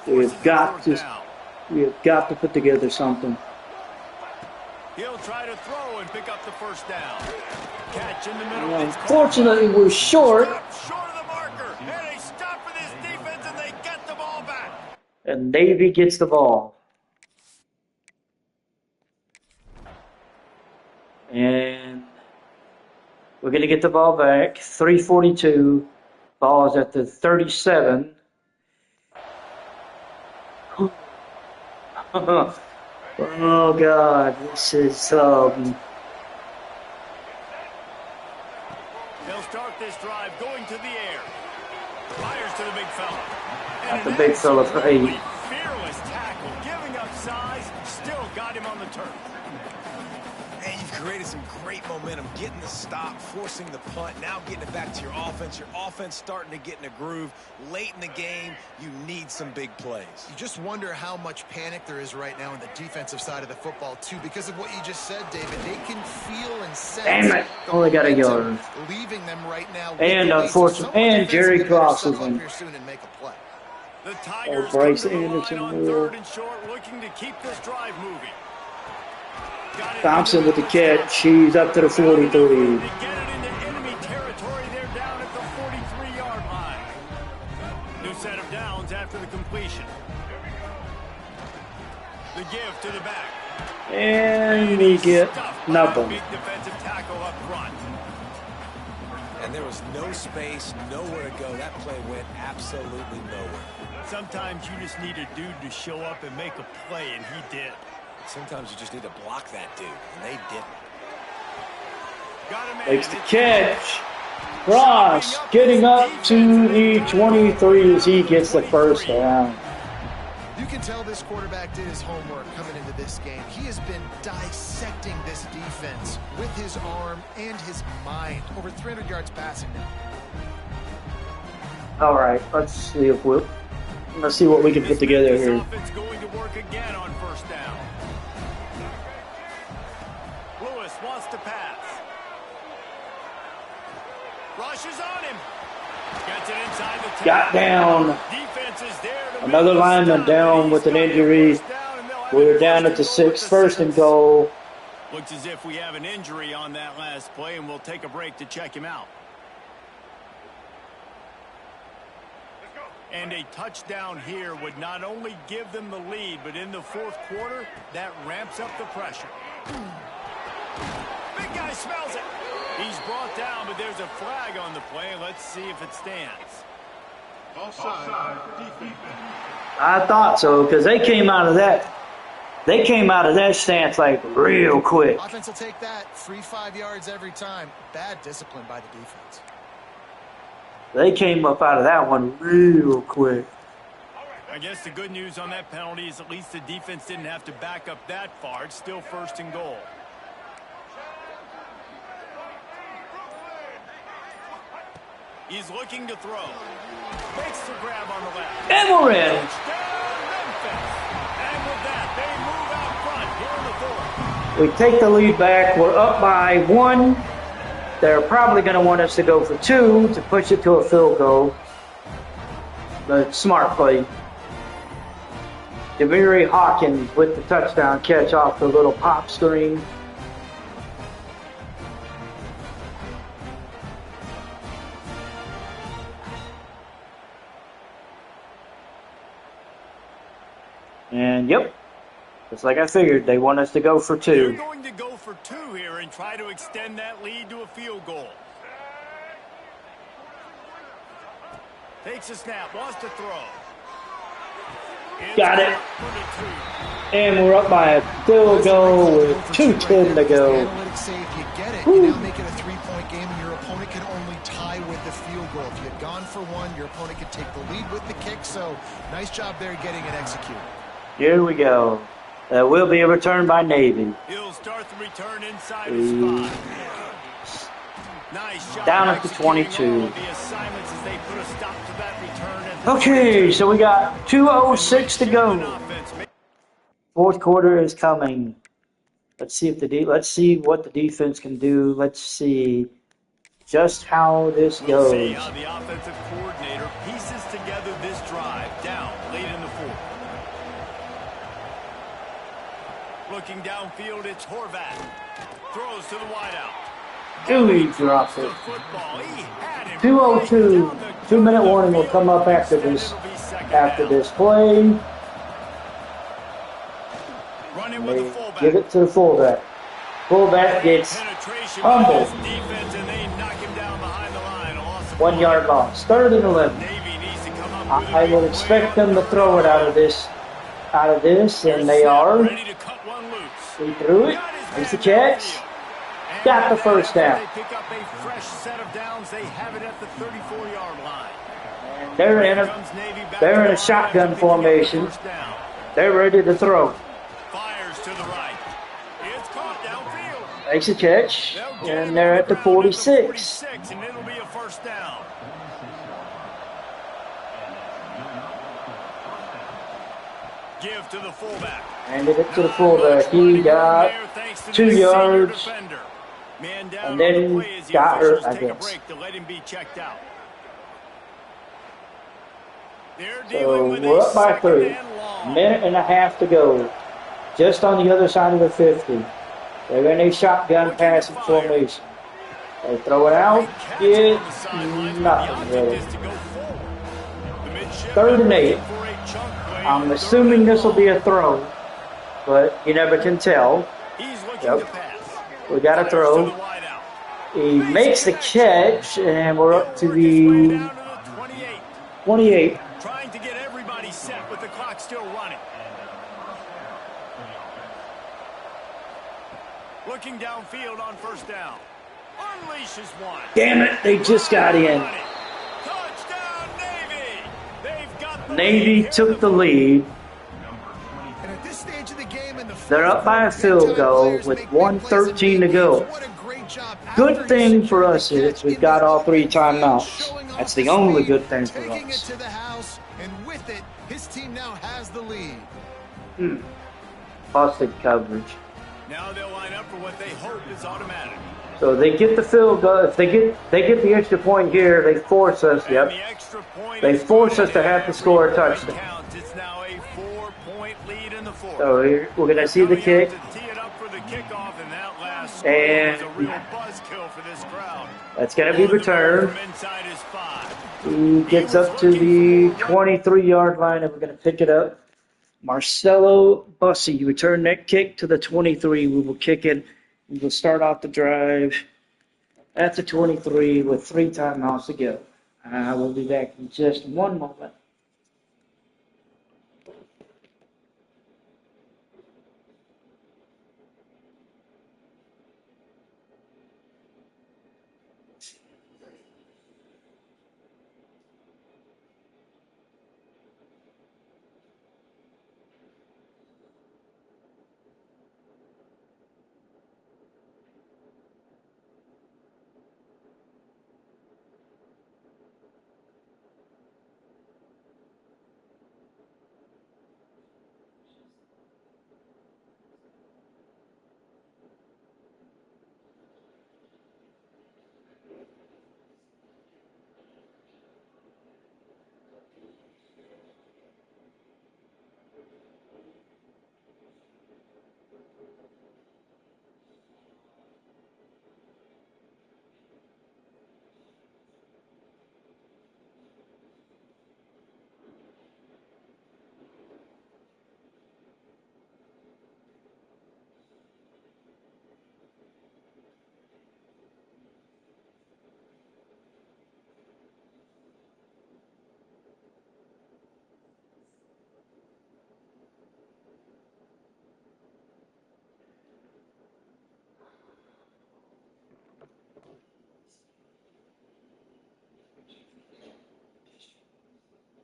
We have got to put together something. He'll try to throw and pick up the first down. Catch in the middle. Unfortunately, we're short. Short of the marker. And they stop for this defense and they get the ball back. And Navy gets the ball. And we're going to get the ball back. 3:42. Ball is at the 37. Oh, God. This is... They'll start this drive going to the air. Fires to the big fella. Not the big fella for 8. Fearless tackle. Giving up size. Still got him on the turf. And you've created some great momentum, getting the stop, forcing the punt, now getting it back to your offense. Your offense starting to get in a groove. Late in the game, you need some big plays. You just wonder how much panic there is right now on the defensive side of the football, too, because of what you just said, David. They can feel and sense. Damn it. Only got a yard. Leaving them right now. And unfortunately, and Jerry Cross is in. The Tigers Bryce come to the Anderson line on will. 3rd and short, looking to keep this drive moving. Thompson with the catch. He's up to the 43. To get it into enemy territory, they're down at the 43-yard line. New set of downs after the completion. The give to the back. And we get nothing. Big defensive tackle up front. And there was no space, nowhere to go. That play went absolutely nowhere. Sometimes you just need a dude to show up and make a play, and he did. Sometimes you just need to block that dude, and they didn't. Makes the catch. Cross getting up to the 23 as he gets the first down. You can tell this quarterback did his homework coming into this game. He has been dissecting this defense with his arm and his mind. Over 300 yards passing now. All right, let's see what we can put together here. Offense going to work again on 1st down. Lewis wants to pass. Rushes on him. Gets it inside the 10. Got down. Defense is there to Another lineman down with an injury. We're down at the 6, 1st and goal. Looks as if we have an injury on that last play, and we'll take a break to check him out. And a touchdown here would not only give them the lead, but in the 4th quarter, that ramps up the pressure. Big guy smells it. He's brought down, but there's a flag on the play. Let's see if it stands. Offside. Defense. I thought so because they came out of that stance like real quick. Offense will take that. Free 5 yards every time. Bad discipline by the defense. They came up out of that one real quick. I guess the good news on that penalty is at least the defense didn't have to back up that far. It's still 1st and goal. He's looking to throw. Makes the grab on the left. And we're in. And with that, they move out front here in the 4th. We take the lead back. We're up by 1. They're probably going to want us to go for 2 to push it to a field goal. The smart play. Demery Hawkins with the touchdown catch off the little pop screen. And yep, just like I figured, they want us to go for 2. They're going to go for 2 here and try to extend that lead to a field goal. Takes a snap, wants to throw. Got it. And we're up by a field goal with 2:10 to go. Analytics say if you get it, you now make it a 3-point game and your opponent can only tie with the field goal. If you had gone for 1, your opponent could take the lead with the kick. So nice job there getting it executed. Here we go. There will be a return by Navy. He'll start the return inside his 5. Nice job Down at the executing 22. all of the assignments as they put a stop to that return at the Okay, so we got 2:06 to go. offense. Fourth quarter is coming. Let's see what the defense can do. Let's see just how this We'll see goes. how the offensive coordinator pieces together this drive down late in the 4th. Looking downfield, it's Horvath. Throws to the wideout. Dewey drops it. The football. He had him 2:02. right down the 2-minute warning will come up after this. It'll be second After down. this play, Running with they the fullback. give it to the fullback. Fullback gets Penetration humbled. by this defense, and they knock him down behind the line. A loss of 1 yard loss. 3rd and 11. Navy needs to come up with a I big would expect play. them to throw it out of this, and they are. Ready to cut one loose. He threw it. Here's the catch. Got the first down. They pick up a fresh set of downs. They have it at the 34-yard line. They're in they're in a shotgun formation. They're ready to throw. Fires to the right. It's caught downfield. Makes a catch, They'll get and him they're on at the the ground 46. 46, and it'll be a first down. Give to the fullback. Handed it to the fullback. He got 2 yards, Man down and then on the play as the got hurt, officials I take a guess. break to let him be checked out. They're So dealing with we're a up by second 3. and long. Minute and a half to go. Just on the other side of the 50. They're in a shotgun passing formation. They throw it out. Get nothing really. 3rd and 8. I'm assuming this will be a throw, but you never can tell. He's looking Yep. to pass. We got to To the throw. wideout. He makes the catch, and we're up to Work his way the down to the 28. 28. Trying to get everybody set with the clock still running. Looking downfield on first down. Unleashes one. Damn it, they just got in. Touchdown, Navy. They've got the Navy lead. took the lead. And at this stage of the game in the They're up by a field goal with 1:13 to go. What a great job. Good thing for us is we've got all 3 timeouts. That's the only good thing for Taking it us. to the house, and with it, his team now has the lead. Busted coverage. Now they'll line up for what they hope is automatic. So they get the field goal. If they get the extra point here, they force us. And Yep. the extra point They is force good. us to have to score a touchdown. Counts. It's now a 4-point lead in the 4th. So here, we're gonna see the kick. To tee it up for the kickoff, and that last And- score was a real buzzkill for this crowd. That's gonna be returned. From inside his 5. He gets up to the 23-yard line, and we're gonna pick it up. Marcelo Bussey returned that kick to the 23. We will kick it. We will start off the drive at the 23 with 3 timeouts to go. I will be back in just one moment.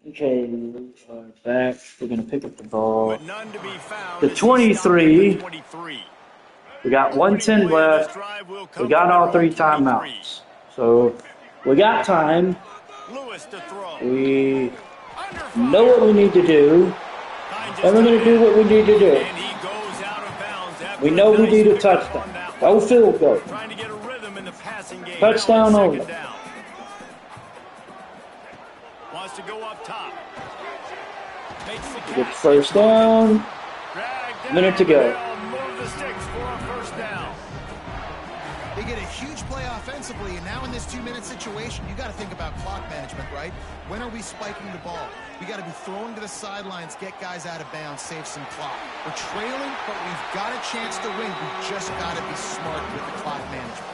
Okay, are back. We're going to pick up the ball. With none to be found. The 23. 23. We got 110 left. We got all 3 timeouts. So we got time. Lewis to throw. We know what we need to do. And we're going to do what we need to do. And he goes out of bounds after We know we nice need a pickup touchdown. on that No one. field goal. Trying to get a rhythm in the passing game. Touchdown Now on only. second down. Wants to go up top. Makes the Get catch. first down. Dragged down. Minute to go. They'll move the sticks for a first down. They get a huge play offensively, and now in this 2-minute situation, you got to think about clock management, right? When are we spiking the ball? We got to be throwing to the sidelines, get guys out of bounds, save some clock. We're trailing, but we've got a chance to win. We just got to be smart with the clock management.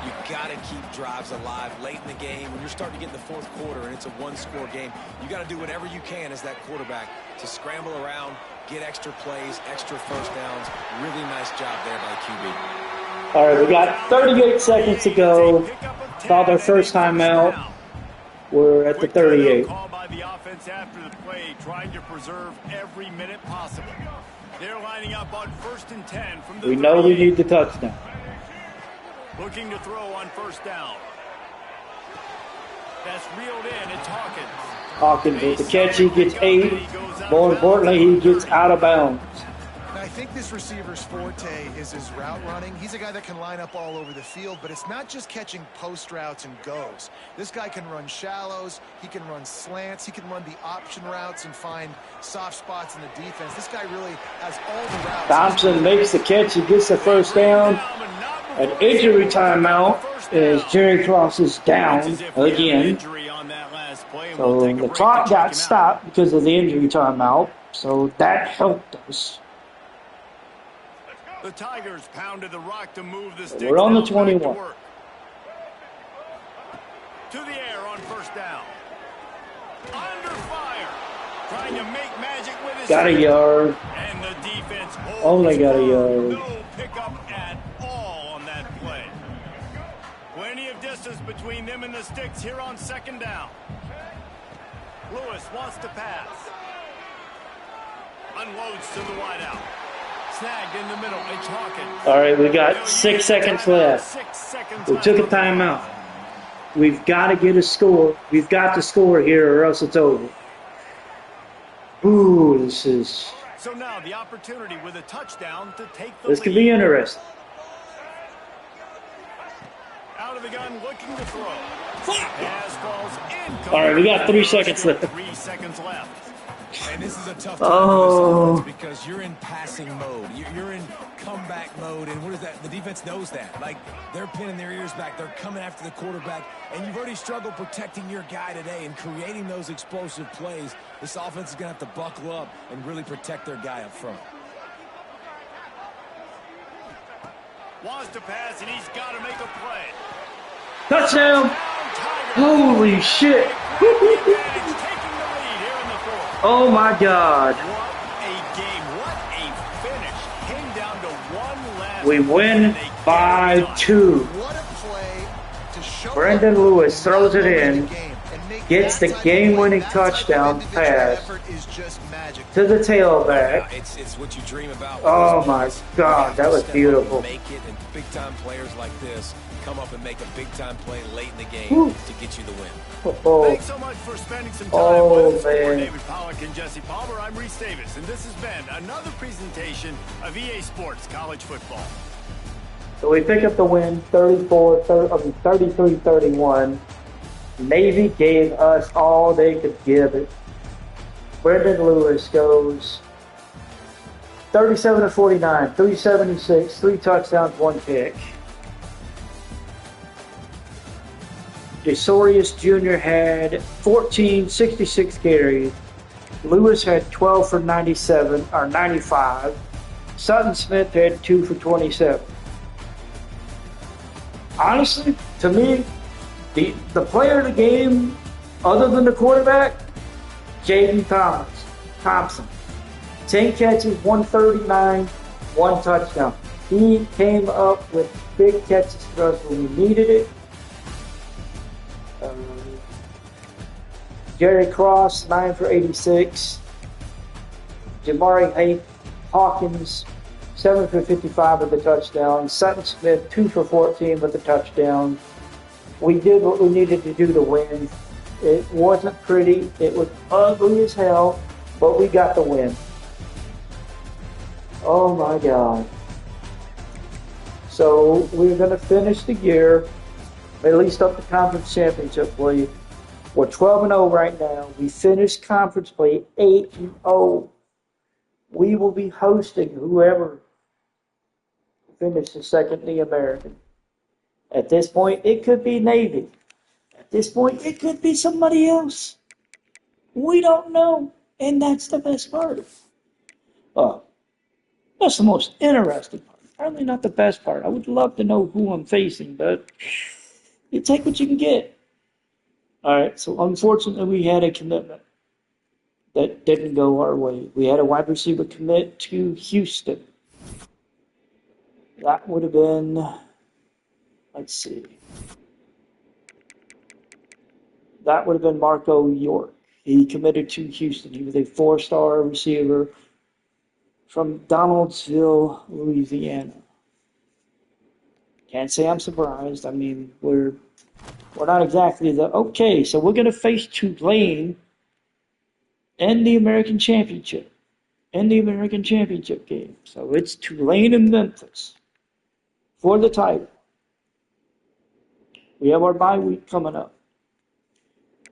You got to keep drives alive late in the game. When you're starting to get in the fourth quarter and it's a one-score game, you got to do whatever you can as that quarterback to scramble around, get extra plays, extra first downs. Really nice job there by the QB. All right, we got 38 seconds to go. Saw their first time out. We're at the 38. Call by the offense after the play, trying to preserve every minute possible. They're lining up on 1st and 10 from the We know we 38. need the touchdown. Looking to throw on 1st down. That's reeled in. It's Hawkins. Hawkins with the catch. He gets 8. More importantly, he gets out of bounds. Now, I think this receiver's forte is his route running. He's a guy that can line up all over the field, but it's not just catching post routes and goes. This guy can run shallows, he can run slants, he can run the option routes and find soft spots in the defense. This guy really has all the routes. Thompson makes the catch. He gets the first down. An injury timeout as Jerry Cross is down again. So the clock got stopped because of the injury timeout. So that helped us. The Tigers pounded the rock to move the sticks. We're on the now back to 21. work. To the air on 1st down. Under fire. Trying to make magic with his Got a yard. And the defense holds Only got a firm. yard. No pickup at all on that play. Plenty of distance between them and the sticks here on 2nd down. Lewis wants to pass. Unloads to the wideout. Snagged in the middle. It's Hawkins. All right, we got 6 seconds left. 6 seconds We left took a on the timeout. clock. We've got to get a score. We've got to score here or else it's over. Ooh, this is... So now the opportunity with a touchdown to take the This lead. could be interesting. Out of the gun, looking to throw. Pass falls in. All right, we got 3 seconds left. 3 seconds left. And this is a tough time Oh. for this offense because you're in passing mode. You're in comeback mode. And what is that? The defense knows that. Like, they're pinning their ears back. They're coming after the quarterback. And you've already struggled protecting your guy today and creating those explosive plays. This offense is going to have to buckle up and really protect their guy up front. Wants to pass, and he's got to make a play. Touchdown! Tigers. Holy shit! Taking the lead here in the 4th. Oh my God! What a game. What a finish. Came down to one last We win and they by get it done. 2. What a play to show Brendan up Lewis throws it in in, the game and make gets that the type of game-winning play, that type of touchdown individual pass effort is just magic. to the tailback. It's what you dream about. Oh my God, that was beautiful. Make it, and big-time players like this come up and make a big-time play late in the game Whew. to get you the win. Oh, Thanks so much for spending some time Oh, with us. For man. David Pollack and Jesse Palmer, I'm Reese Davis, and this has been another presentation of EA Sports College Football. so we pick up the win, 33-31. Navy gave us all they could give it. Brendan Lewis goes 37-49, 376, 3 touchdowns, 1 pick. DeSorius Jr. had 14, 66 carries. Lewis had 12 for 97, or 95. Sutton Smith had 2 for 27. Honestly, to me, the player of the game, other than the quarterback, Jaden Thompson. 10 catches, 139, 1 touchdown. He came up with big catches for us when we needed it. Jerry Cross, 9 for 86. Jamari Hawkins, 7 for 55 with a touchdown. Sutton Smith, 2 for 14 with a touchdown. We did what we needed to do to win. It wasn't pretty. It was ugly as hell, but we got the win. Oh my God. So we're going to finish the year, at least up the conference championship play. We're 12-0 right now. We finished conference play 8-0. We will be hosting whoever finishes second in the American. At this point, it could be Navy. At this point, it could be somebody else. We don't know. And that's the best part. That's the most interesting part. Probably not the best part. I would love to know who I'm facing, but you take what you can get. All right, so unfortunately, we had a commitment that didn't go our way. We had a wide receiver commit to Houston. That would have been, let's see. That would have been Marco York. He committed to Houston. He was a 4-star receiver from Donaldsonville, Louisiana. Can't say I'm surprised. I mean, we're not exactly okay, so we're going to face Tulane in the American Championship. In the American Championship game. So it's Tulane and Memphis for the title. We have our bye week coming up.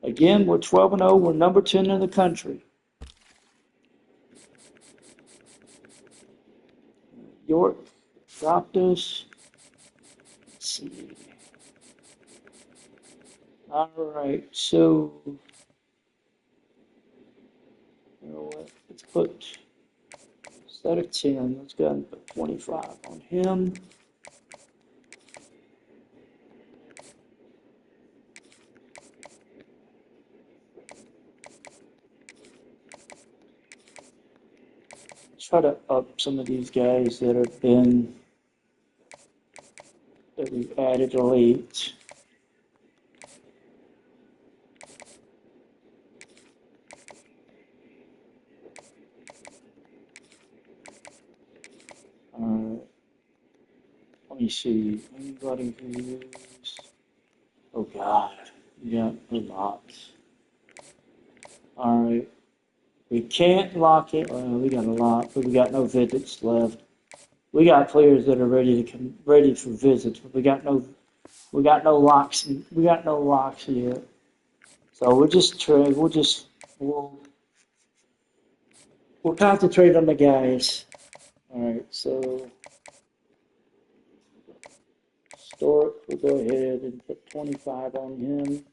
Again, we're 12-0. We're number 10 in the country. York dropped us. Let's see. All right, so you know what? Let's put instead of 10. Let's go ahead and put 25 on him. Try to up some of these guys that we've added late. Let me see. Anybody who's oh God, we got a lot. All right. We can't lock it. Well, we got a lot, but we got no visits left. We got players that are ready for visits, but we got no locks. We got no locks yet. So we'll just trade. We'll concentrate on the guys. All right. So Stork, we'll go ahead and put 25 on him.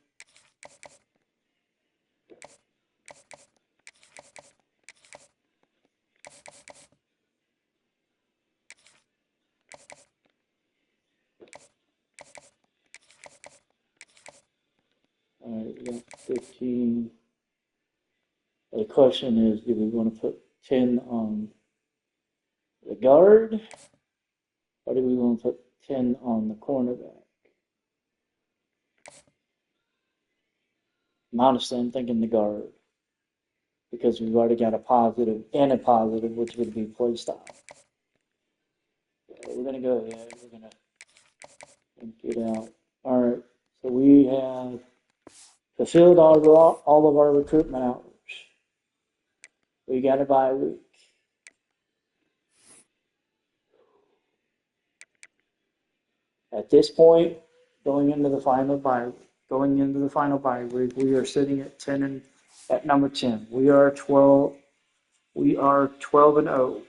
All right, we got 15. The question is, do we want to put 10 on the guard, or do we want to put 10 on the cornerback? I'm honestly, I'm thinking the guard, because we've already got a positive and a positive, which would be play style. So we're going to go ahead. We're going to get out. All right, so we have fulfilled all of our recruitment hours. We got a bye week. At this point, going into the final bye week, we are sitting at 10 and at number 10. We are 12. We are 12-0.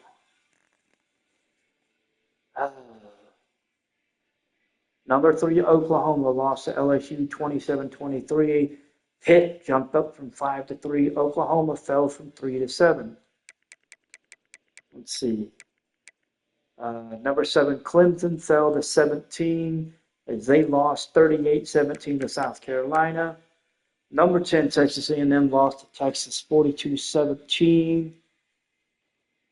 Number 3, Oklahoma lost to LSU 27-23. Pitt jumped up from 5-3. Oklahoma fell from 3-7. Let's see. Number 7, Clemson fell to 17 as they lost 38-17 to South Carolina. Number 10, Texas A&M lost to Texas 42-17.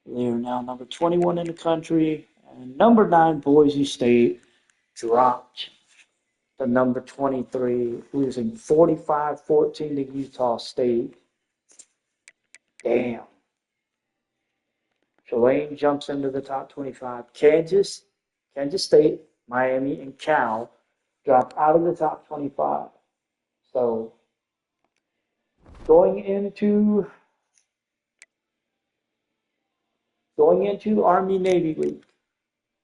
They are now number 21 in the country. And number 9, Boise State dropped the number 23, losing 45-14 to Utah State. Damn. Tulane jumps into the top 25. Kansas State, Miami, and Cal drop out of the top 25. So going into Army-Navy week,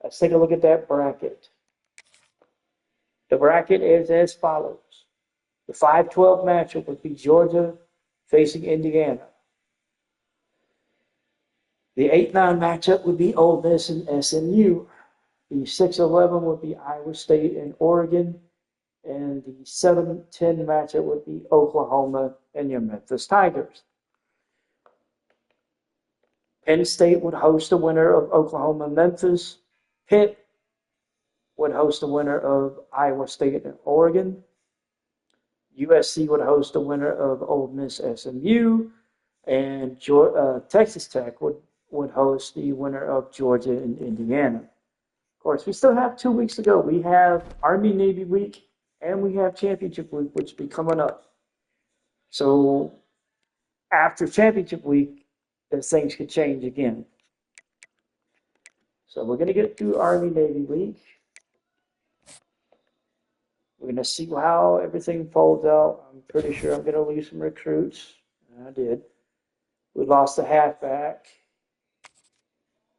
let's take a look at that bracket. The bracket is as follows. The 5-12 matchup would be Georgia facing Indiana. The 8-9 matchup would be Ole Miss and SMU. The 6-11 would be Iowa State and Oregon. And the 7-10 matchup would be Oklahoma and your Memphis Tigers. Penn State would host the winner of Oklahoma-Memphis. Pitt would host the winner of Iowa State and Oregon. USC would host the winner of Ole Miss SMU. And Texas Tech would host the winner of Georgia and Indiana. Of course, we still have 2 weeks to go. We have Army-Navy week and we have championship week, which will be coming up. So after championship week, things could change again. So we're going to get through Army-Navy week. We're going to see how everything folds out. I'm pretty sure I'm going to lose some recruits. I did. We lost a halfback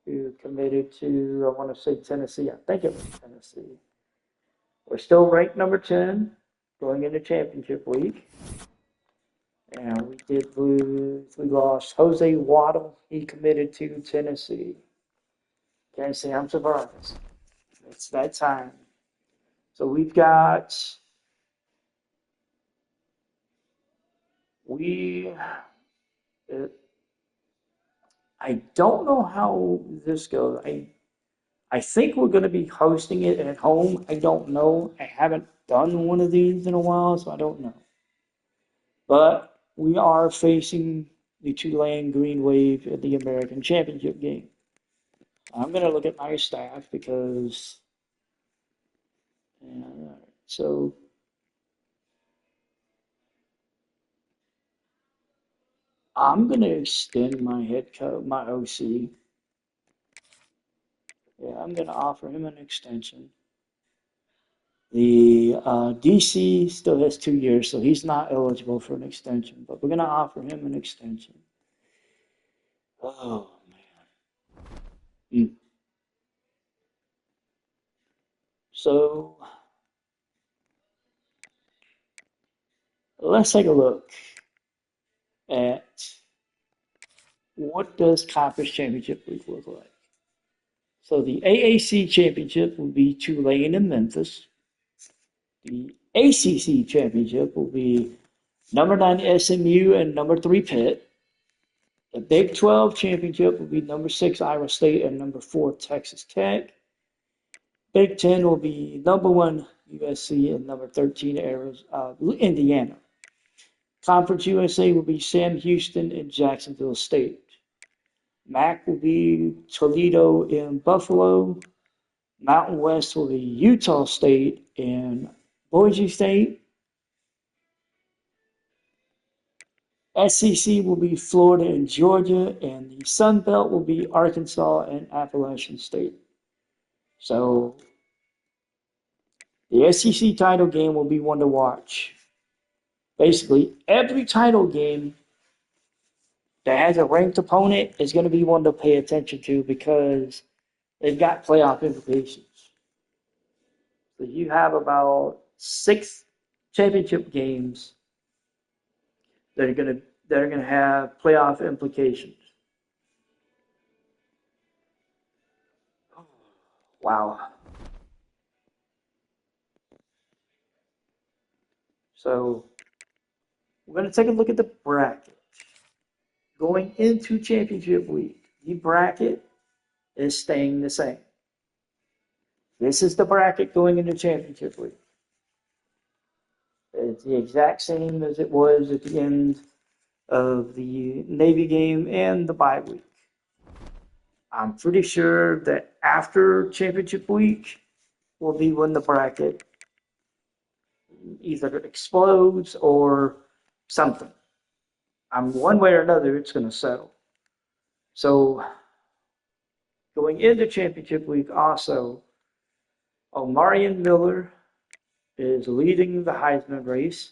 who committed to, I want to say Tennessee. I think it was Tennessee. We're still ranked number 10 going into championship week. And we did lose. We lost Jose Waddle. He committed to Tennessee. Can't say I'm surprised. It's that time. So we've got. I don't know how this goes. I think we're going to be hosting it at home. I don't know. I haven't done one of these in a while, so I don't know. But we are facing the Tulane Green Wave at the American Championship game. I'm going to look at my staff because, so I'm going to extend my head coach, my OC. Yeah, I'm going to offer him an extension. The DC still has 2 years, so he's not eligible for an extension, but we're going to offer him an extension. Oh, man. So let's take a look at what does Conference Championship Week look like. So the AAC Championship will be Tulane and Memphis. The ACC Championship will be number 9 SMU and number 3 Pitt. The Big 12 Championship will be number 6 Iowa State and number 4 Texas Tech. Big 10 will be number 1 USC and number 13 Indiana. Conference USA will be Sam Houston and Jacksonville State. MAC will be Toledo and Buffalo. Mountain West will be Utah State and Boise State. SEC will be Florida and Georgia, and the Sun Belt will be Arkansas and Appalachian State. So the SEC title game will be one to watch. Basically, every title game that has a ranked opponent is going to be one to pay attention to because they've got playoff implications. So you have about 6 championship games that are going to have playoff implications. Wow. So we're going to take a look at the bracket. Going into championship week, the bracket is staying the same. This is the bracket going into championship week. It's the exact same as it was at the end of the Navy game and the bye week. I'm pretty sure that after championship week will be when the bracket either explodes or something. One way or another, it's going to settle. So going into championship week also, Omarion Miller is leading the Heisman race.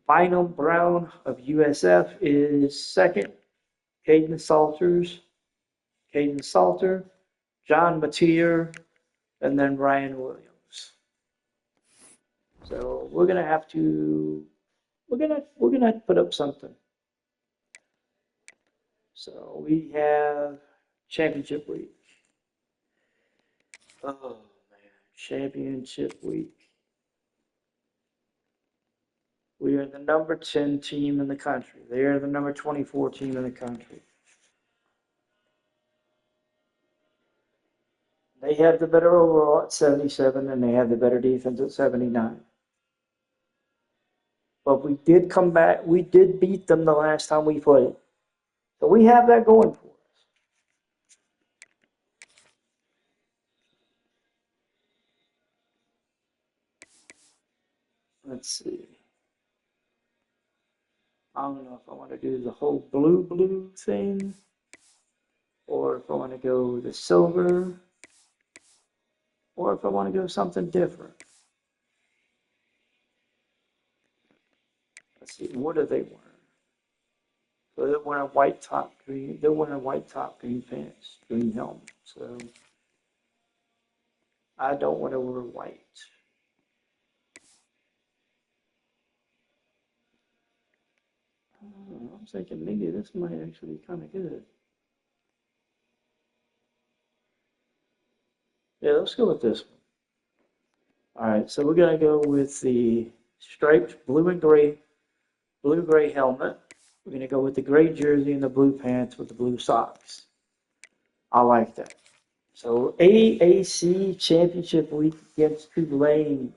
Bynum Brown of USF is second. Caden Salter, John Mateer, and then Ryan Williams. So we're gonna have to put up something. So we have championship week. Oh man, championship week. We are the number 10 team in the country. They are the number 24 team in the country. They have the better overall at 77, and they have the better defense at 79. But we did come back. We did beat them the last time we played. So we have that going for us. Let's see. I don't know if I want to do the whole blue thing, or if I want to go the silver, or if I want to go something different. Let's see, what are they wearing? So they're wearing white top, green. They're wearing white top, green pants, green helmet. So I don't want to wear white. I'm thinking maybe this might actually be kind of good. Yeah, let's go with this one. All right, so we're going to go with the striped blue and gray helmet. We're going to go with the gray jersey and the blue pants with the blue socks. I like that. So AAC Championship Week against Tulane.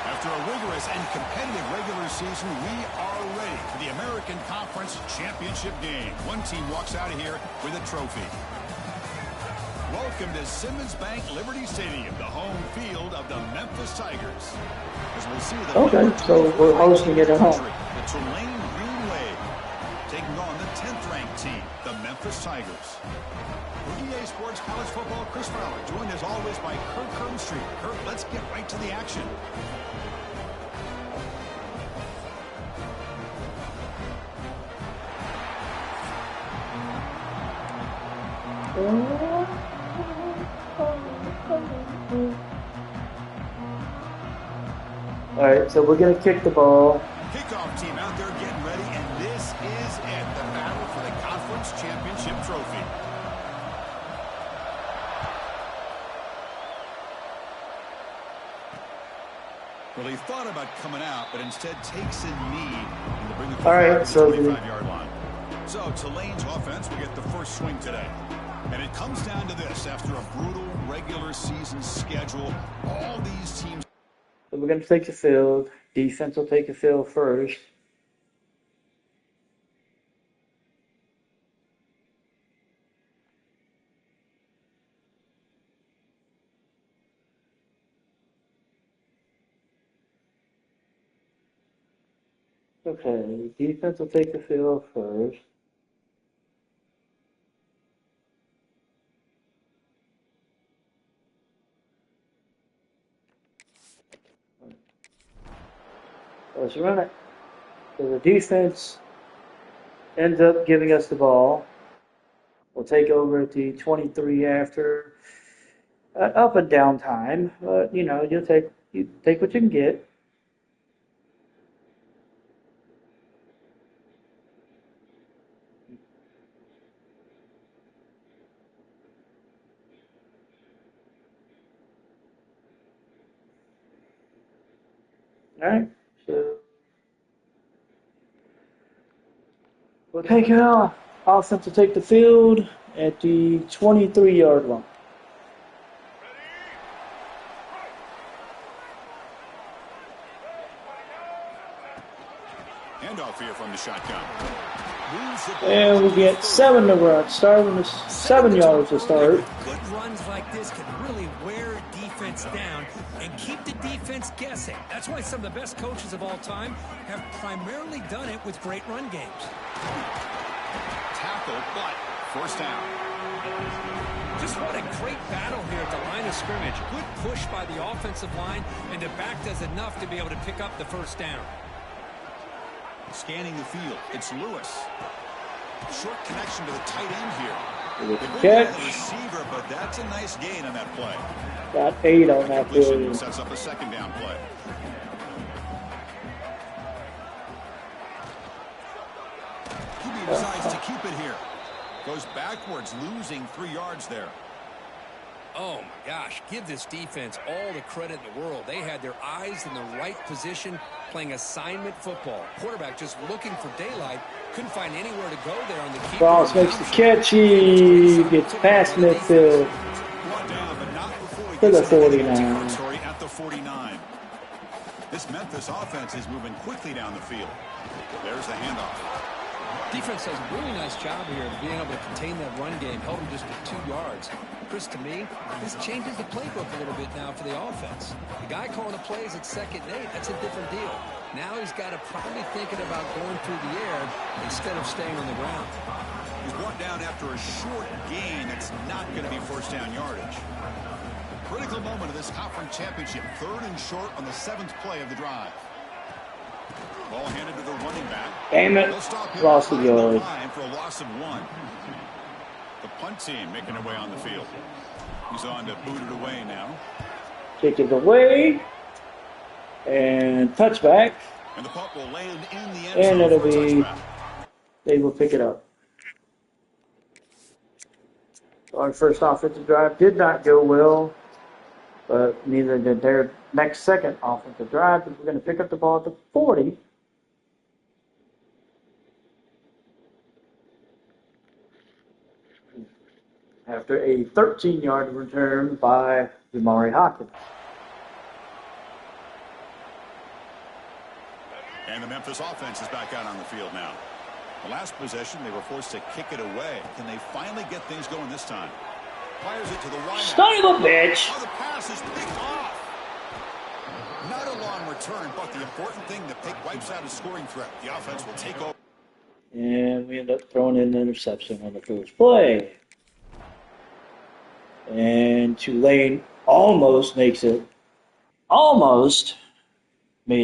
After a rigorous and competitive regular season, we are ready for the American Conference Championship game. One team walks out of here with a trophy. Welcome to Simmons Bank Liberty Stadium, the home field of the Memphis Tigers. As we'll see the Okay, so we're hosting it at home. The Tulane Green Wave taking on the 10th-ranked team, the Memphis Tigers. For EA Sports College Football, Chris Fowler, joined as always by Kurt Kirkstreet. Kurt, let's get right to the action. All right, so we're going to kick the ball. Kickoff team out there getting ready, and this is it, the battle for the conference championship trophy. Well, he thought about coming out, but instead takes a knee and to bring the football to the 25-yard line. So Tulane's offense will get the first swing today. And it comes down to this. After a brutal regular season schedule, all these teams... So we're going to take the field. Defense will take the field first. Okay, defense will take the field first. Let's run it. So the defense ends up giving us the ball. We'll take over at the 23 after up and down time. But you know, you take what you can get. All right. So we'll take it off. Offense will take the field at the 23-yard line. Handoff here from the shotgun. And we get 7 to run, starting with 7 yards to start. Good runs like this can really wear defense down and keep the defense guessing. That's why some of the best coaches of all time have primarily done it with great run games. Tackle, but first down. Just what a great battle here at the line of scrimmage. Good push by the offensive line, and the back does enough to be able to pick up the first down. Scanning the field, it's Lewis. Short connection to the tight end here. Catch. The receiver, but that's a nice gain on that play. Got 8 on that play. Sets up a second down play. QB decides to keep it here. Goes backwards, losing 3 yards there. Oh, my gosh. Give this defense all the credit in the world. They had their eyes in the right position, playing assignment football. Quarterback just looking for daylight. Couldn't find anywhere to go there on the keeper. Ross makes the catch. He gets past midfield to the 49. At the 49. This Memphis offense is moving quickly down the field. There's the handoff. Defense does a really nice job here of being able to contain that run game, held him just with 2 yards. Chris, to me, this changes the playbook a little bit now for the offense. The guy calling the plays at 2nd and 8, that's a different deal. Now he's got to probably thinking about going through the air instead of staying on the ground. He's brought down after a short gain. That's not going to be first down yardage. Critical moment of this conference championship. 3rd and short on the 7th play of the drive. Ball handed to the running back. Damn it. Lost the yard. For a loss of 1. The punt team making their way on the field. He's on to boot it away now. Kick it away. And touchback. And the punt will land in the end zone. And it'll be, they will pick it up. Our first offensive drive did not go well, but neither did their second offensive drive. But we're going to pick up the ball at the 40. After a 13-yard return by Jamari Hawkins. And the Memphis offense is back out on the field now. The last possession, they were forced to kick it away. Can they finally get things going this time? Fires it to the wide. Son of a bitch! Oh, the pass is picked off. Not a long return, but the important thing, the pick wipes out a scoring threat. The offense will take over. And we end up throwing in an interception on the first play. And Tulane almost made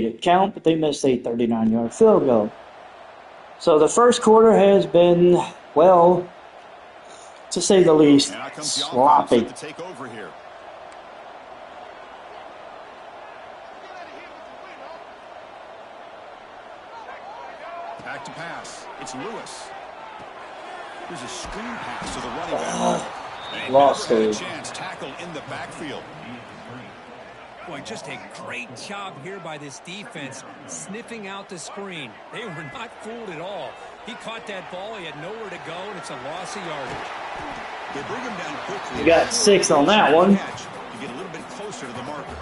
it count, but they missed a 39-yard field goal. So the first quarter has been, well, to say the least, sloppy. To take over here. Back to pass. It's Lewis. There's a screen pass to the running back. Lost it. Chance tackle in the backfield. Boy, just a great job here by this defense, sniffing out the screen. They were not fooled at all. He caught that ball, he had nowhere to go, and it's a loss of yardage. They bring him down quickly. You got 6 on that one. You get a little bit closer to the marker.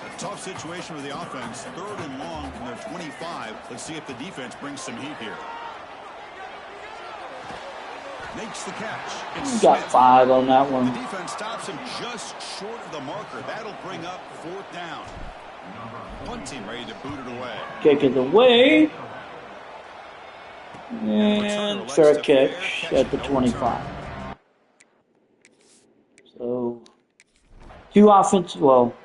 A tough situation with the offense. 3rd and long from their 25. Let's see if the defense brings some heat here. Makes the catch. You got 5 on that one. The defense stops him just short of the marker. That'll bring up 4th down. Punt team ready to boot it away. Kick it away. And fair catch at the 25. So, 2 offense. Well,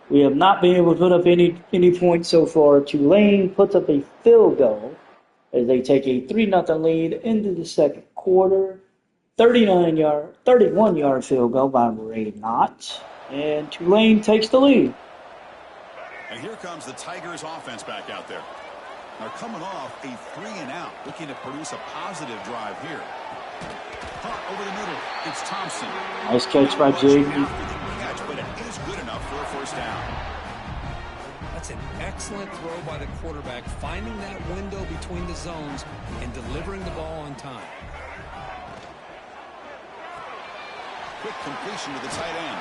we have not been able to put up any points so far. Tulane puts up a field goal as they take a 3-0 lead into the second quarter. 31-yard field goal by Ray Knott. And Tulane takes the lead. And here comes the Tigers offense back out there. They're coming off a 3-and-out, looking to produce a positive drive here. Punt over the middle. It's Thompson. Nice catch by Jaden. But it is good enough for a first down. That's an excellent throw by the quarterback, finding that window between the zones and delivering the ball on time. Quick completion to the tight end.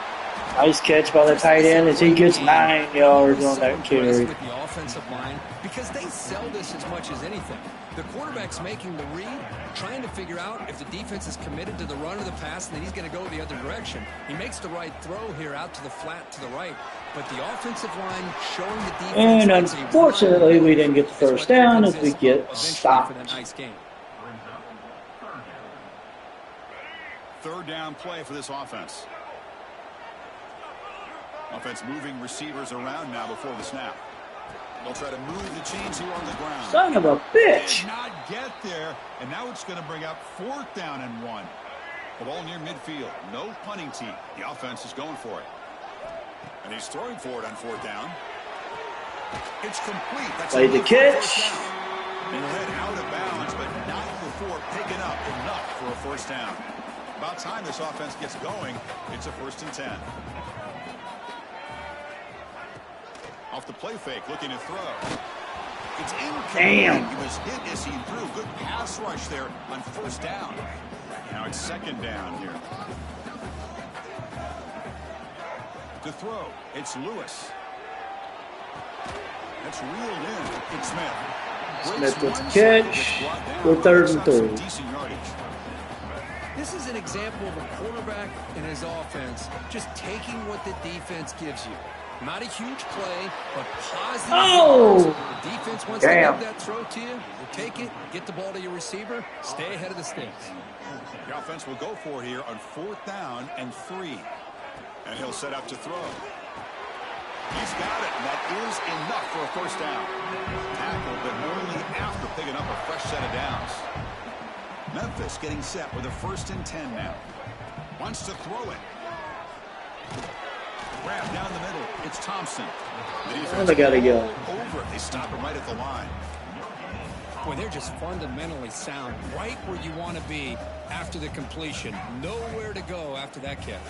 Nice catch by the tight end as he gets 9 yards on that carry. With the offensive line, because they sell this as much as anything. The quarterback's making the read, trying to figure out if the defense is committed to the run or the pass, and then he's going to go the other direction. He makes the right throw here out to the flat to the right, but the offensive line showing the defense. And unfortunately, we didn't get the first down as we get stopped. Third down play for this offense. Offense moving receivers around now before the snap. They'll try to move the chains here on the ground. Son of a bitch! Did not get there, and now it's going to bring up 4th down and 1. The ball near midfield. No punting team. The offense is going for it. And he's throwing for it on 4th down. It's complete. That's Played the catch. And led out of bounds, but not before picking up enough for a first down. About time this offense gets going. It's a 1st and 10. Off the play fake, looking to throw. It's incomplete. Damn. He was hit as he threw. Good pass rush there on 1st down. Now it's 2nd down here. To throw, it's Lewis. That's reeled in. It's Smith. Smith with the catch. We're 3rd and 3. Decent yardage. This is an example of a quarterback and his offense just taking what the defense gives you. Not a huge play, but positive. Oh! The defense wants to give that throw to you. You take it, get the ball to your receiver, stay ahead of the sticks. The offense will go for here on 4th down and 3. And he'll set up to throw. He's got it, and that is enough for a first down. Tackle, but only after picking up a fresh set of downs. Memphis getting set with a 1st and 10 now. Wants to throw it. Grab down the middle. It's Thompson. Oh, they gotta go. Over it. They stop him right at the line. Boy, they're just fundamentally sound, right where you want to be after the completion. Nowhere to go after that catch.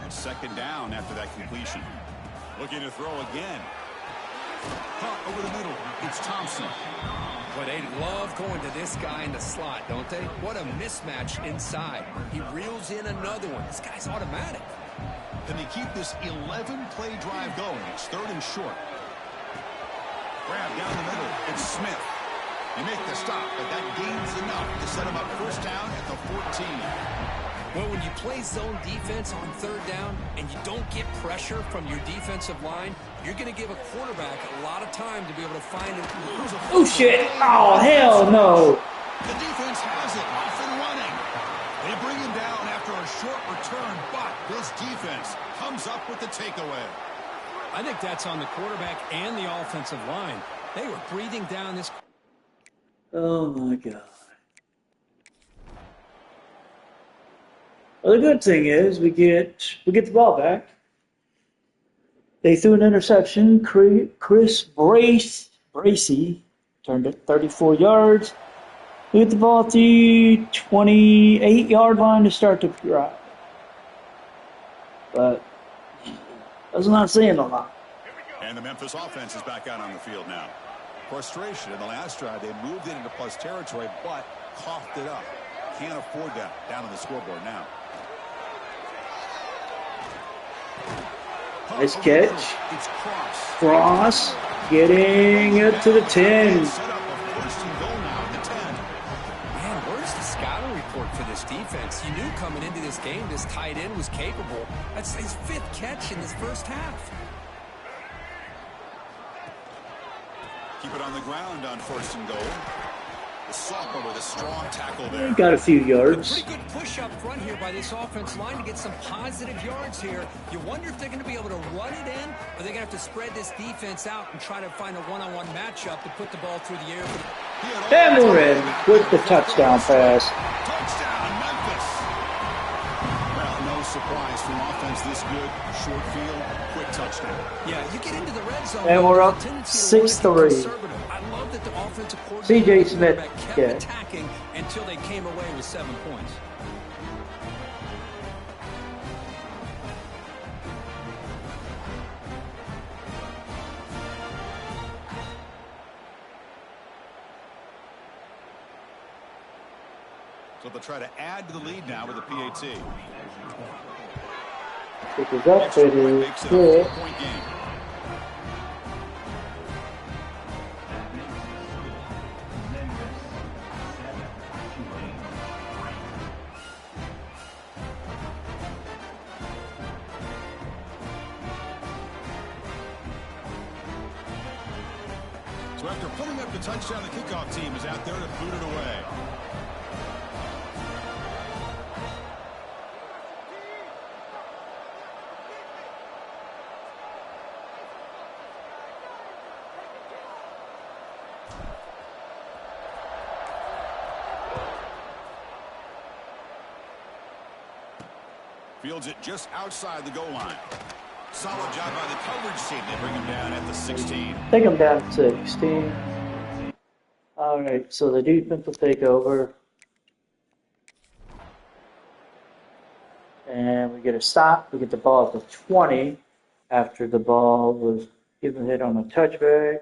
It's 2nd down after that completion. Looking to throw again. Caught over the middle. It's Thompson. But they love going to this guy in the slot, don't they? What a mismatch inside. He reels in another one. This guy's automatic. Can they keep this 11-play drive going? It's 3rd and short. Grab down the middle. It's Smith. They make the stop, but that gains enough to set him up 1st down at the 14. Well, when you play zone defense on 3rd down and you don't get pressure from your defensive line, you're going to give a quarterback a lot of time to be able to find it. Oh, shit. Oh, hell no. The defense has it. Off and running. They bring him down after a short return, but this defense comes up with the takeaway. I think that's on the quarterback and the offensive line. They were breathing down this. Oh, my God. Well, the good thing is we get the ball back. They threw an interception. Chris Bracey turned it 34 yards. We get the ball at the 28-yard line to start the drive. But I was not seeing a lot. And the Memphis offense is back out on the field now. Frustration in the last drive. They moved it into plus territory, but coughed it up. Can't afford that down on the scoreboard now. Nice catch. Cross getting it to the 10. Man, where's the scouting report for this defense? You knew coming into this game this tight end was capable. That's his 5th catch in this first half. Keep it on the ground on 1st and goal. The sophomore with a strong tackle there. Got a few yards. Pretty good push up front here by this offense line to get some positive yards here. You wonder if they're going to be able to run it in, or they're going to have to spread this defense out and try to find a one-on-one matchup to put the ball through the air. And we're in with the touchdown pass. Touchdown, Memphis. Well, no surprise from offense this good. Short field, quick touchdown. Yeah, you get into the red zone. And we're up 6-3. I love that the offensive C.J. Smith kept attacking until they came away with 7 points. So they'll try to add to the lead now with a PAT. Pick is up, Extra it point is makes it a hit. 4-point game. So after putting up the touchdown, the kickoff team is out there to boot it away. Fields it just outside the goal line. Solid job by the coverage team. They bring him down at the 16. Take him down to 16. All right, so the defense will take over. And we get a stop. We get the ball at the 20 after the ball was given hit on a touchback.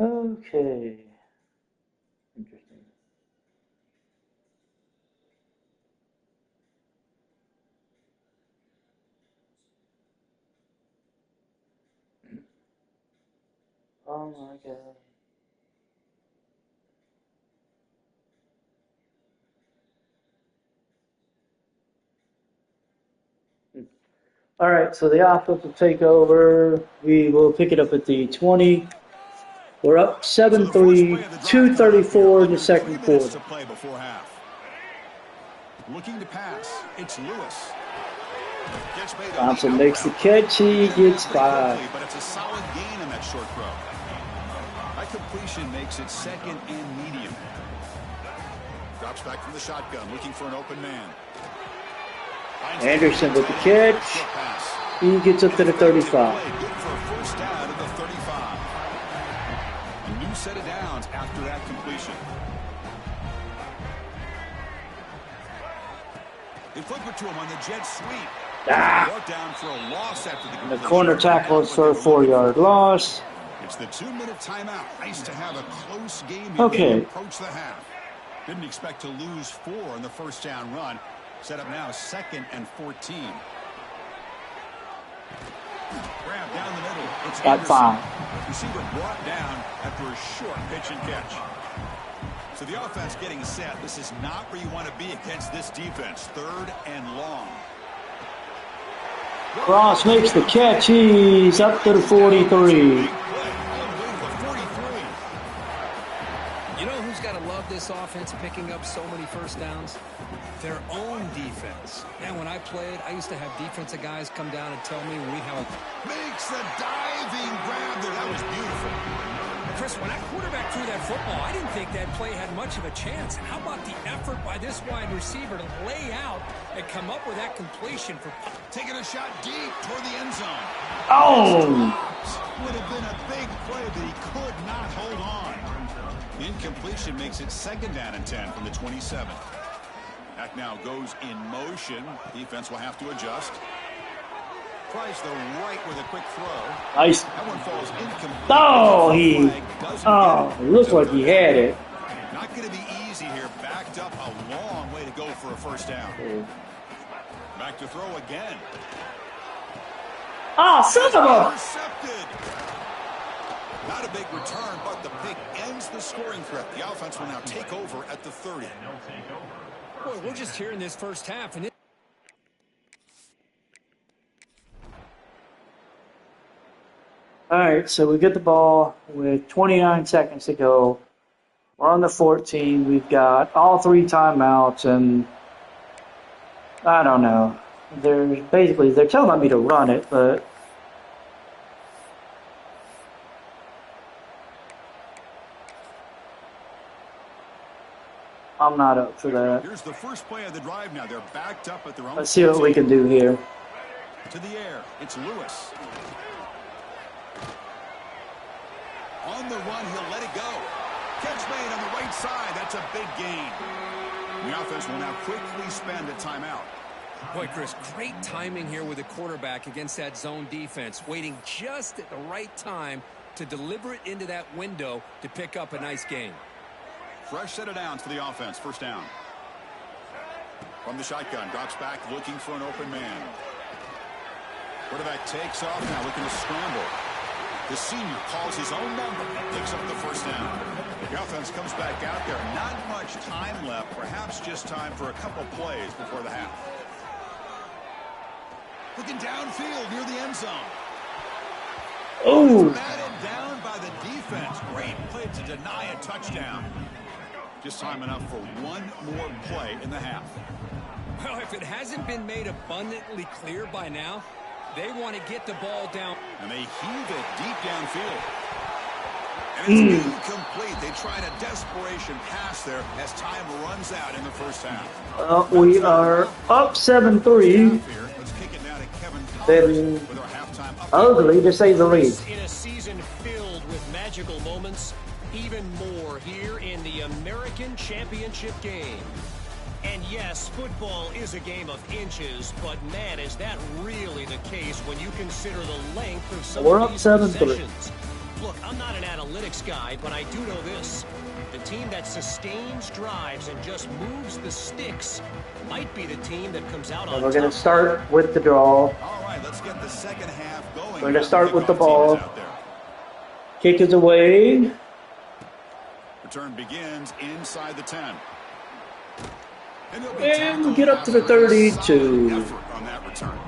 Okay. Interesting. Oh my God. All right, so the offense will take over. We will pick it up at the 20. We're up 7-3, 2:34 in the second quarter. To play before half. Looking to pass. It's Lewis. Catch made on Thompson the makes the outroute. catch. He gets Pretty by. quickly, but it's a solid gain on that short throw. That completion makes it second and medium. Drops back from the shotgun, looking for an open man. Anderson with the catch. He gets up to the 35. Good for a first down at the 35. A new set of downs after that completion. They flip it to him on the jet sweep. Brought down for a loss after the completion. The corner tackle is for a 4-yard loss. It's the 2-minute timeout. Nice to have a close game. Okay. Approach the half. Didn't expect to lose 4 in the first down run. Set up now 2nd and 14. Grab down the middle. It's Got Anderson. 5. Receiver brought down after a short pitch and catch. So the offense getting set. This is not where you want to be against this defense. 3rd and long. Cross makes the catch. He's up to the 43. You know who's got to love this offense picking up so many first downs? Their own defense. And when I played, I used to have defensive guys come down and tell me we have a... Makes the diving grab there. That was beautiful. Chris, when that quarterback threw that football, I didn't think that play had much of a chance. How about the effort by this wide receiver to lay out and come up with that completion for... Taking a shot deep toward the end zone. Oh! Would have been a big play, but he could not hold on. Incompletion makes it 2nd down and 10 from the 27. Back now goes in motion. Defense will have to adjust. Tries the right with a quick throw. Nice. That one falls incomplete. Looks like he had it. Not going to be easy here. Backed up a long way to go for a first down. Back to throw again. Oh, son of a... Intercepted. Not a big return, but the pick ends the scoring threat. The offense will now take over at the 30. Boy, we're just here in this first half, and All right, so we get the ball with 29 seconds to go. We're on the 14. We've got all 3 timeouts, and I don't know. They're telling me to run it, but I'm not up for that. Here's the first play of the drive now. They're backed up at their own. Let's see what we can do here. To the air. It's Lewis. On the run, he'll let it go. Catch made on the right side. That's a big gain. The offense will now quickly spend a timeout. Boy, Chris, great timing here with the quarterback against that zone defense, waiting just at the right time to deliver it into that window to pick up a nice gain. Fresh set of downs for the offense. First down. From the shotgun, drops back, looking for an open man. Quarterback takes off now, looking to scramble. The senior calls his own number and picks up the first down. The offense comes back out there. Not much time left. Perhaps just time for a couple plays before the half. Looking downfield near the end zone. Oh! Batted down by the defense. Great play to deny a touchdown. Just time enough for one more play in the half. Well, if it hasn't been made abundantly clear by now, they want to get the ball down. And they heave it deep downfield. And it's incomplete. They tried a desperation pass there as time runs out in the first half. We are up 7-3. Let's kick it now to Kevin Then with our halftime update. ugly to say the least. In a season filled with magical moments, even more here in the American Championship game. And yes, football is a game of inches, but man, is that really the case when you consider the length of some We're of up these 7-3. possessions. Look, I'm not an analytics guy, but I do know this. The team that sustains drives and just moves the sticks might be the team that comes out on And we're going top. to start with the draw. All right, let's get the second half going. We're going to start with the Kickoff ball. team is out there. Kick is away. Return begins inside the 10. And we get up to the 32. Effort on that return.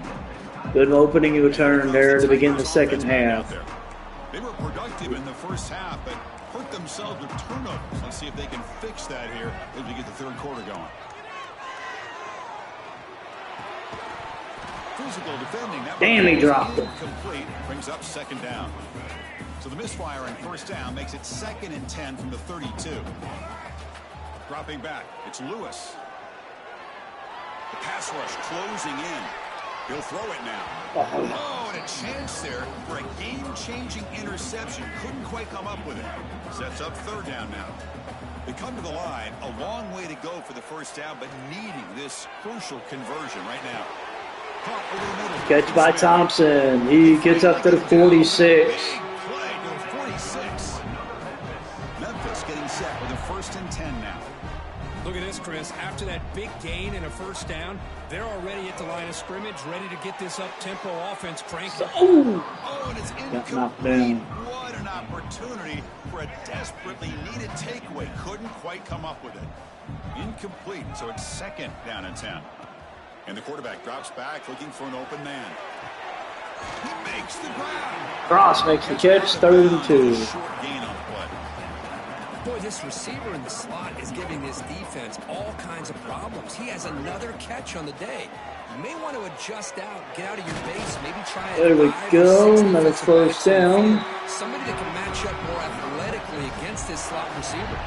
Good opening return there to begin the second half. They were productive in the first half, but hurt themselves with turnovers. Let's see if they can fix that here as we get the third quarter going. Physical defending. That Damn, he was dropped it. incomplete. Brings up second down. So the misfire on first down makes it 2nd and 10 from the 32. Dropping back, it's Lewis. The pass rush closing in. He'll throw it now. Oh, and a chance there for a game-changing interception. Couldn't quite come up with it. Sets up third down now. They come to the line. A long way to go for the first down, but needing this crucial conversion right now. Caught over the middle. Catch by Thompson. He gets up to the 46. Big play to the 46. Memphis getting set with a 1st and 10 now. Look at this, Chris. After that big gain and a first down, they're already at the line of scrimmage, ready to get this up-tempo offense cranking. Oh, and it's knocked incomplete. down. What an opportunity for a desperately needed takeaway. Couldn't quite come up with it. Incomplete, so it's 2nd down and 10. And the quarterback drops back, looking for an open man. He makes the grab. Cross makes the catch, 3rd and 2. Short gain on the play. Boy, this receiver in the slot is giving this defense all kinds of problems. He has another catch on the day. You may want to adjust out, get out of your base, maybe try it. There we go. Another first down. Somebody that can match up more athletically against this slot receiver.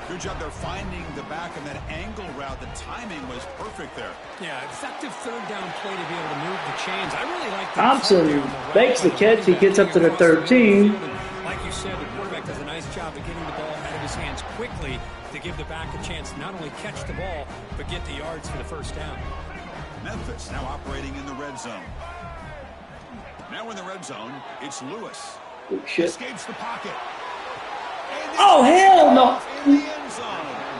Good job there finding the back of that angle route. The timing was perfect there. Yeah, effective third down play to be able to move the chains. I really like that. Thompson makes the catch. He gets up to the 13. Like you said, the quarterback does a nice job of getting the ball out of his hands quickly to give the back a chance to not only catch the ball, but get the yards for the first down. Memphis now operating in the red zone. Now in the red zone, it's Lewis. Oh, shit. Escapes the pocket. Oh, hell no. In the end zone.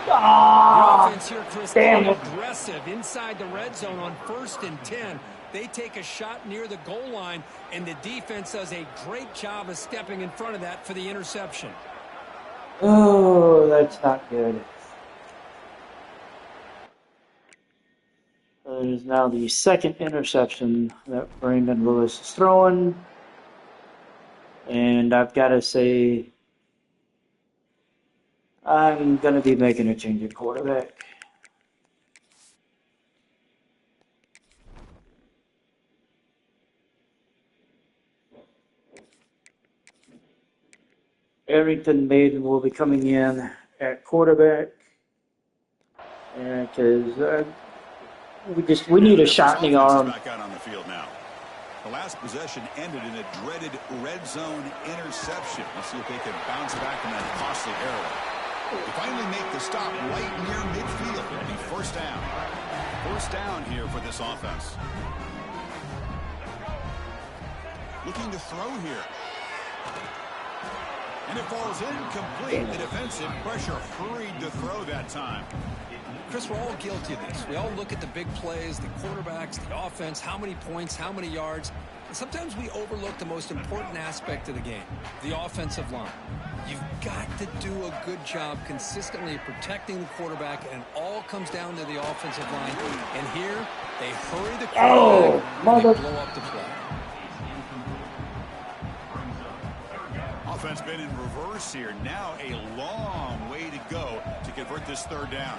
The Ah, offense here, Chris, damn it. aggressive inside the red zone on 1st and 10. They take a shot near the goal line, and the defense does a great job of stepping in front of that for the interception. Oh, that's not good. It is now the 2nd interception that Brandon Lewis is throwing. And I've got to say, I'm going to be making a change at quarterback. Arrington Maiden will be coming in at quarterback. because we need a shot in the arm. Back out on the field now. The last possession ended in a dreaded red zone interception. Let's see if they can bounce back from that costly error. They finally make the stop right near midfield. It'll be first down. First down here for this offense. Looking to throw here. And it falls incomplete. The defensive pressure hurried to throw that time. Chris, we're all guilty of this. We all look at the big plays, the quarterbacks, the offense, how many points, how many yards. And sometimes we overlook the most important aspect of the game, the offensive line. You've got to do a good job consistently protecting the quarterback, and it all comes down to the offensive line. And here, they hurry the quarterback and they blow up the play. Offense been in reverse here. Now a long way to go to convert this third down.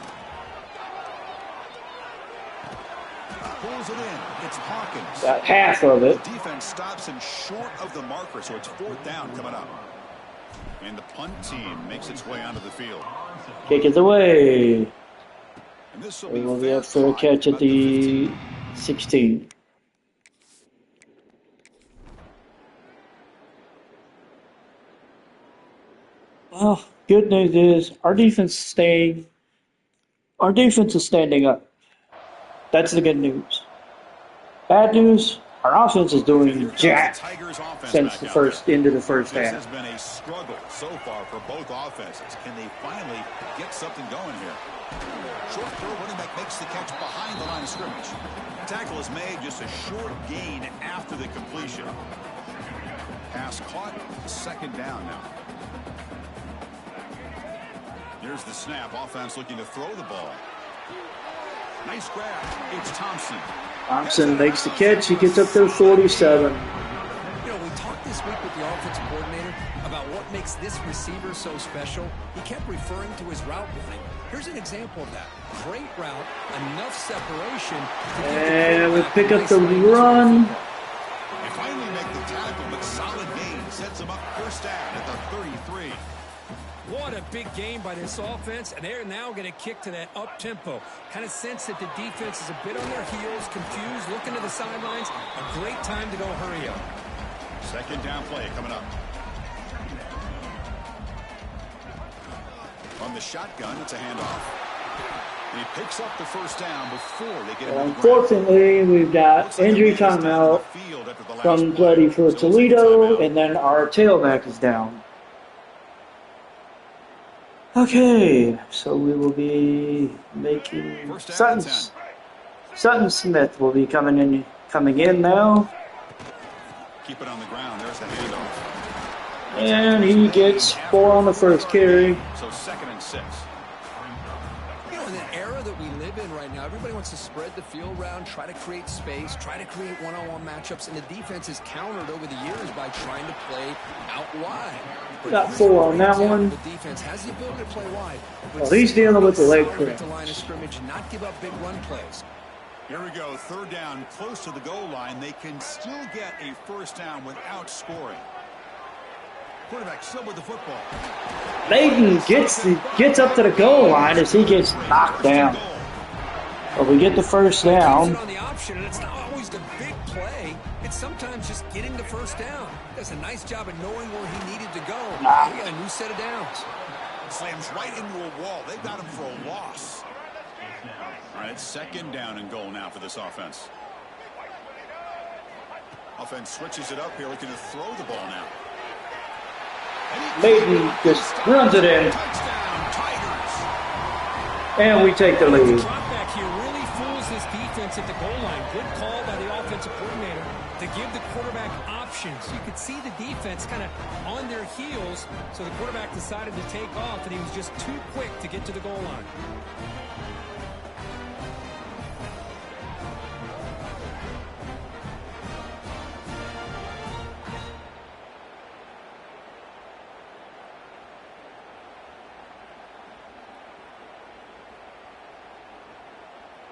Pulls it in. It's Hawkins. Got half of it. The defense stops him short of the marker, so it's fourth down coming up. And the punt team makes its way onto the field. Kick it away. And this We will be up for a catch at the 16. Well, good news is our defense is standing up. That's the good news. Bad news, our offense is doing jack since the into the first half. This has been a struggle so far for both offenses. Can they finally get something going here? Short throw, running back makes the catch behind the line of scrimmage. Tackle is made, just a short gain after the completion. Pass caught, second down now. Here's the snap. Offense looking to throw the ball. Nice grab. It's Thompson. Thompson makes the catch. He gets up to 47. You know, we talked this week with the offensive coordinator about what makes this receiver so special. He kept referring to his route running. Here's an example of that. Great route, enough separation. And we pick up the run. They finally make the tackle, but solid gain sets them up first down at the 33. What a big game by this offense, and they're now going to kick to that up-tempo. Kind of sense that the defense is a bit on their heels, confused, looking to the sidelines. A great time to go hurry up. Second down play coming up. On the shotgun, it's a handoff. And he picks up the first down before they get it. Unfortunately, we've got injury timeout from Bloody for Toledo, and then our tailback is down. Okay, so we will be making Sutton Smith will be coming in now. Keep it on the ground. There's the handoff. And he gets 4 on the first carry. So second and 6. You know, in the era that we live in right now, everybody wants to spread the field around, try to create space, try to create one-on-one matchups, and the defense has countered over the years by trying to play out wide. Got 4 on that one. The defense has the ability to play wide. Well, he's dealing with the leg cramps. The line of scrimmage, not give up big run plays. Here we go. Third down, close to the goal line. They can still get a first down without scoring. Quarterback still with the football. Layton gets up to the goal line as he gets knocked down. But we get the first down. On the option, and it's not always the big play. It's sometimes just getting the first down. Does a nice job of knowing where he needed to go. He got a new set of downs. Slams right into a wall. They've got him for a loss. All right, second down and goal now for this offense. Offense switches it up here, looking to throw the ball now. Layton just runs it in. Touchdown, Tigers. And we take the lead. Drop back here really fools this defense at the goal line. Good call by the offensive coordinator to give the quarterback options. You could see the defense kind of on their heels, so the quarterback decided to take off, and he was just too quick to get to the goal line.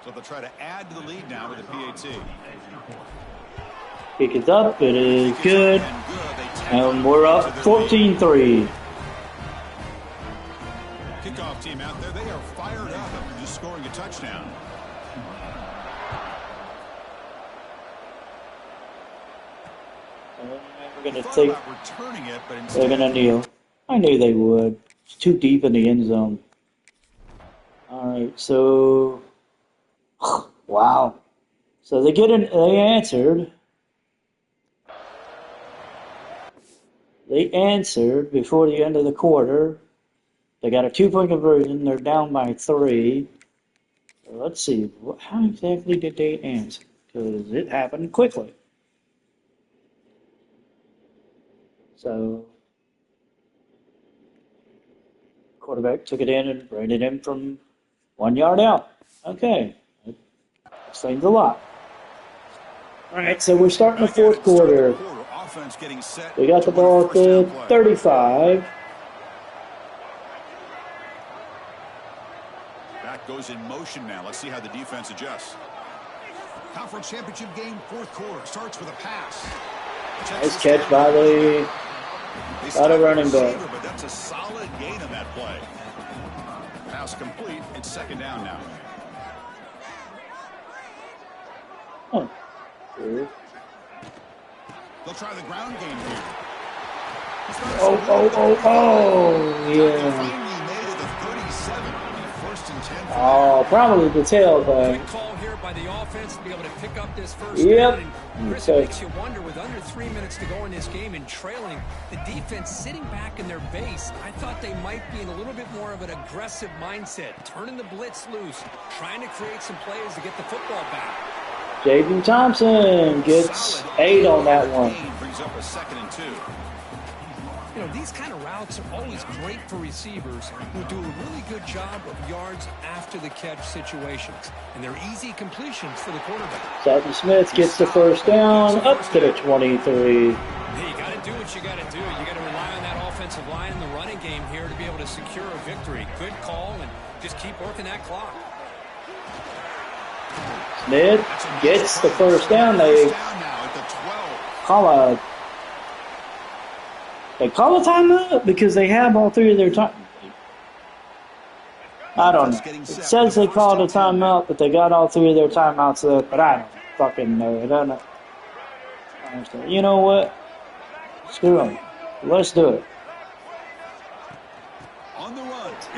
So they'll try to add to the lead now with the PAT. Pick it up. It is good. And we're up 14-3. Kickoff team out there. They are fired up after just scoring a touchdown. touchdown. We're going to take. Returning it, but They're going to kneel. I knew they would. It's too deep in the end zone. All right, so wow. So they get in. They answered. They answered before the end of the quarter. They got a 2-point conversion. They're down by 3. So let's see. How exactly did they answer? Because it happened quickly. So quarterback took it in and ran it in from 1 yard out. Okay. That explains a lot. All right, so we're starting the fourth quarter. We got the ball at the 35. Back goes in motion now. Let's see how the defense adjusts. Conference championship game, fourth quarter. Starts with a pass. Nice catch by the running back. But that's a solid gain on that play. Pass complete. It's second down now. Oh. They'll try the ground game here. Yeah. Oh, probably the tailback. Good call here by the offense to be able to pick up this first down. And Chris, it makes you wonder, with under 3 minutes to go in this game and trailing, the defense sitting back in their base, I thought they might be in a little bit more of an aggressive mindset, turning the blitz loose, trying to create some plays to get the football back. J.B. Thompson gets 8 on that one. Brings up a 2nd and 2. You know, these kind of routes are always great for receivers who do a really good job of yards after the catch situations. And they're easy completions for the quarterback. Dalton Smith gets the first down up to the 23. Hey, you got to do what you got to do. You got to rely on that offensive line in the running game here to be able to secure a victory. Good call, and just keep working that clock. Smith gets the first down. They call a timeout because they have all 3 of their time. I don't know. It says they called a timeout, but they got all 3 of their timeouts up. But I don't fucking know. I don't know. You know what? Screw them. Let's do it.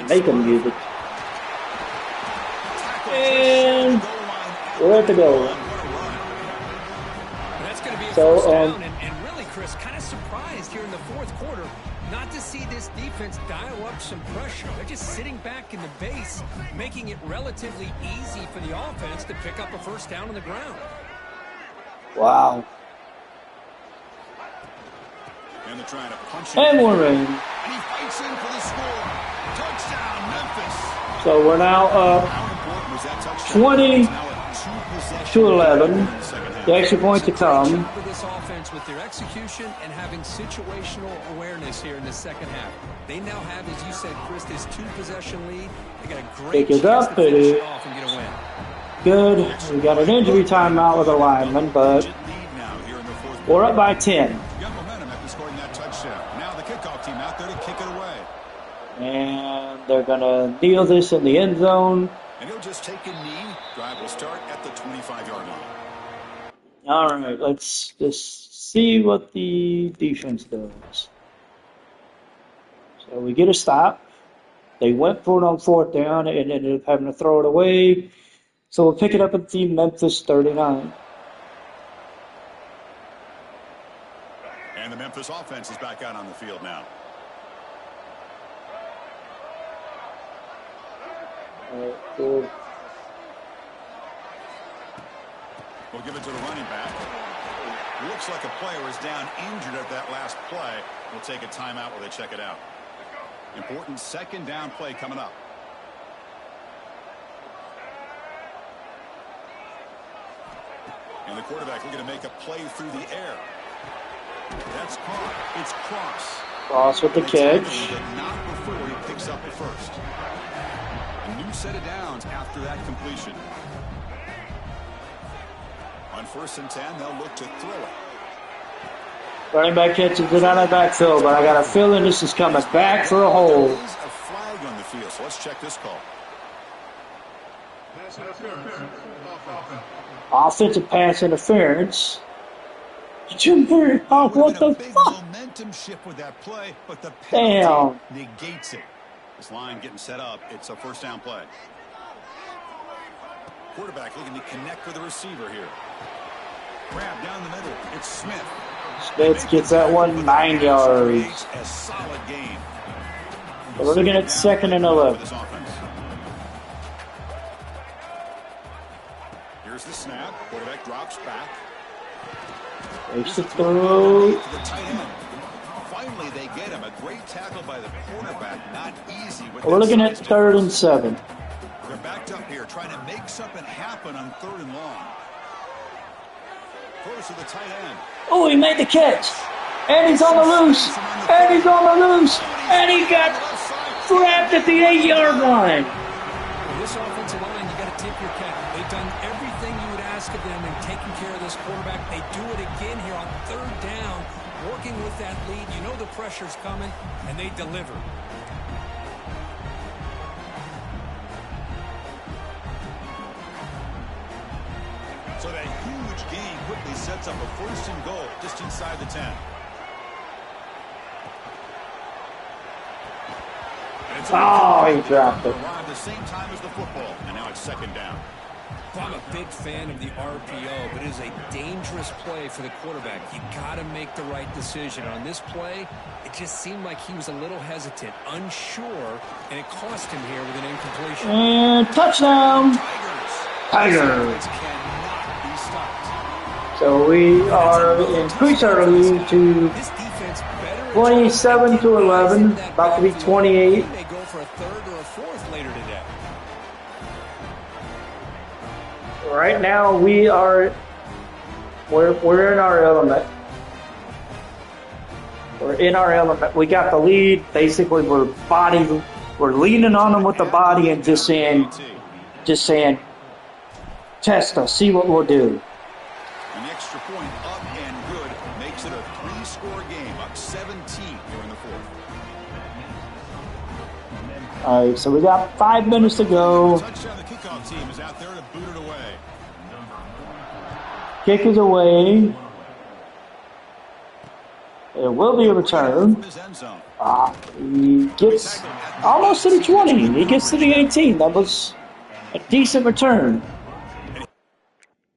Make them use it. And we're at the goal line. That's going to be a first down, and really, Chris, kind of surprised here in the fourth quarter not to see this defense dial up some pressure. They're just sitting back in the base, making it relatively easy for the offense to pick up a first down on the ground. Wow. And they're trying to punch and we're in. And he fights in for the score. Touchdown, Memphis. So we're now up 20 to 11. The extra point to come. For this offense with their execution and having situational awareness here in the second half. They now have, as you said, Chris, this 2-possession lead. They got a great chance to finish it off and get a win. Good. We got an injury timeout with a lineman, but we're up by 10. Got momentum after scoring that touchdown. Now the kickoff team out there to kick it away. And they're going to kneel this in the end zone. And he'll just take a knee. Drive will start at the 25-yard line. All right, let's just see what the defense does. So we get a stop. They went for it on fourth down and ended up having to throw it away. So we'll pick it up at the Memphis 39. And the Memphis offense is back out on the field now. Cool. We'll give it to the running back. Looks like a player is down injured at that last play. We'll take a timeout while they check it out. Important second down play coming up. And the quarterback looking to make a play through the air. That's caught. It's Cross. Cross with the catch. Not before he picks up the first. A new set of downs after that completion. On 1st and 10, they'll look to throw it. Running back catches it out of the backfield, but I got a feeling this is coming back for a hold. There is a flag on the field, so let's check this call. Pass interference. Offense. Offensive pass interference. Oh, what the big fuck? Momentum shift with that play, but the penalty Damn. negates it. This line getting set up. It's a first down play. Quarterback looking to connect with the receiver here. Grab down the middle. It's Smith. Smith gets that one 9 yards. A solid game. We're looking at 2nd and 11. Here's the snap. Quarterback drops back. There's the throw. To the tight end. Finally, they get him. A great tackle by the quarterback. Not easy. We're looking at 3rd and 7. They're backed up here, trying to make something happen on 3rd and long. Close to the tight end. Oh, he made the catch. And he's on the loose. And he's on the loose. And he got grabbed at the 8-yard line. With this offensive line, you got to tip your cap. They've done everything you would ask of them in taking care of this quarterback. They do it again here on 3rd down, working with that lead. You know the pressure's coming, and they deliver. So that huge gain quickly sets up a 1st and goal just inside the 10. Oh, he dropped it. Arrived the same time as the football, and now it's 2nd down. I'm a big fan of the RPO, but it is a dangerous play for the quarterback. You got to make the right decision. On this play, it just seemed like he was a little hesitant, unsure, and it cost him here with an incompletion. And touchdown. Tigers. Tigers. So we are increased our lead to 27 to 11, about to be 28. They go for a 3rd or a 4th later today. Right now we're in our element. We're in our element. We got the lead. Basically, we're leaning on them with the body and just saying, test us, see what we'll do. An extra point up and good makes it a 3-score game, up 17 here in the 4th. All right, so we got 5 minutes to go. Touchdown, the kickoff team is out there to boot it away. Kick is away. There will be a return. He gets almost to the 20. He gets to the 18. That was a decent return.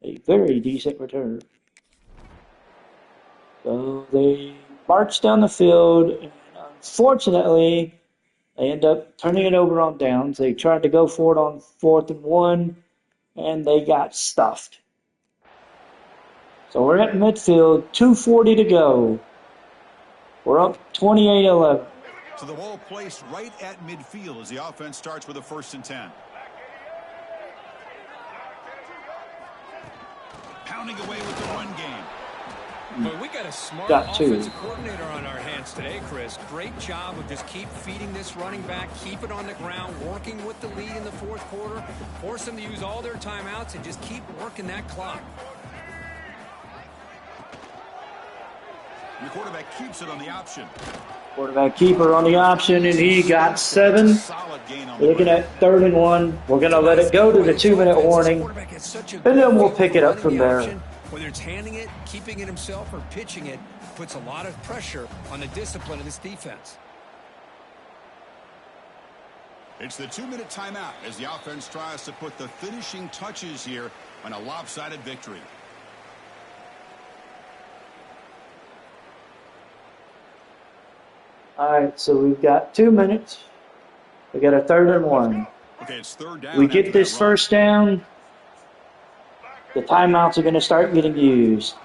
A very decent return. So they march down the field, and unfortunately, they end up turning it over on downs. They tried to go for it on 4th and 1, and they got stuffed. So we're at midfield, 2:40 to go. We're up 28-11. So the ball placed right at midfield as the offense starts with a 1st and 10. Pounding away with the run game. But we got a smart Got two. offensive coordinator on our hands today, Chris. Great job of just keep feeding this running back, keep it on the ground, working with the lead in the 4th quarter, force them to use all their timeouts, and just keep working that clock. And the quarterback keeps it on the option. Quarterback keeper on the option, and he got 7. We're looking at 3rd and 1. We're going to let it go to the 2-minute warning, and then we'll pick it up from there. Whether it's handing it, keeping it himself, or pitching it, puts a lot of pressure on the discipline of this defense. It's the 2-minute timeout as the offense tries to put the finishing touches here on a lopsided victory. All right, so we've got 2 minutes. We got a 3rd and 1. Okay, it's 3rd down. We get this first down, the timeouts are going to start getting used.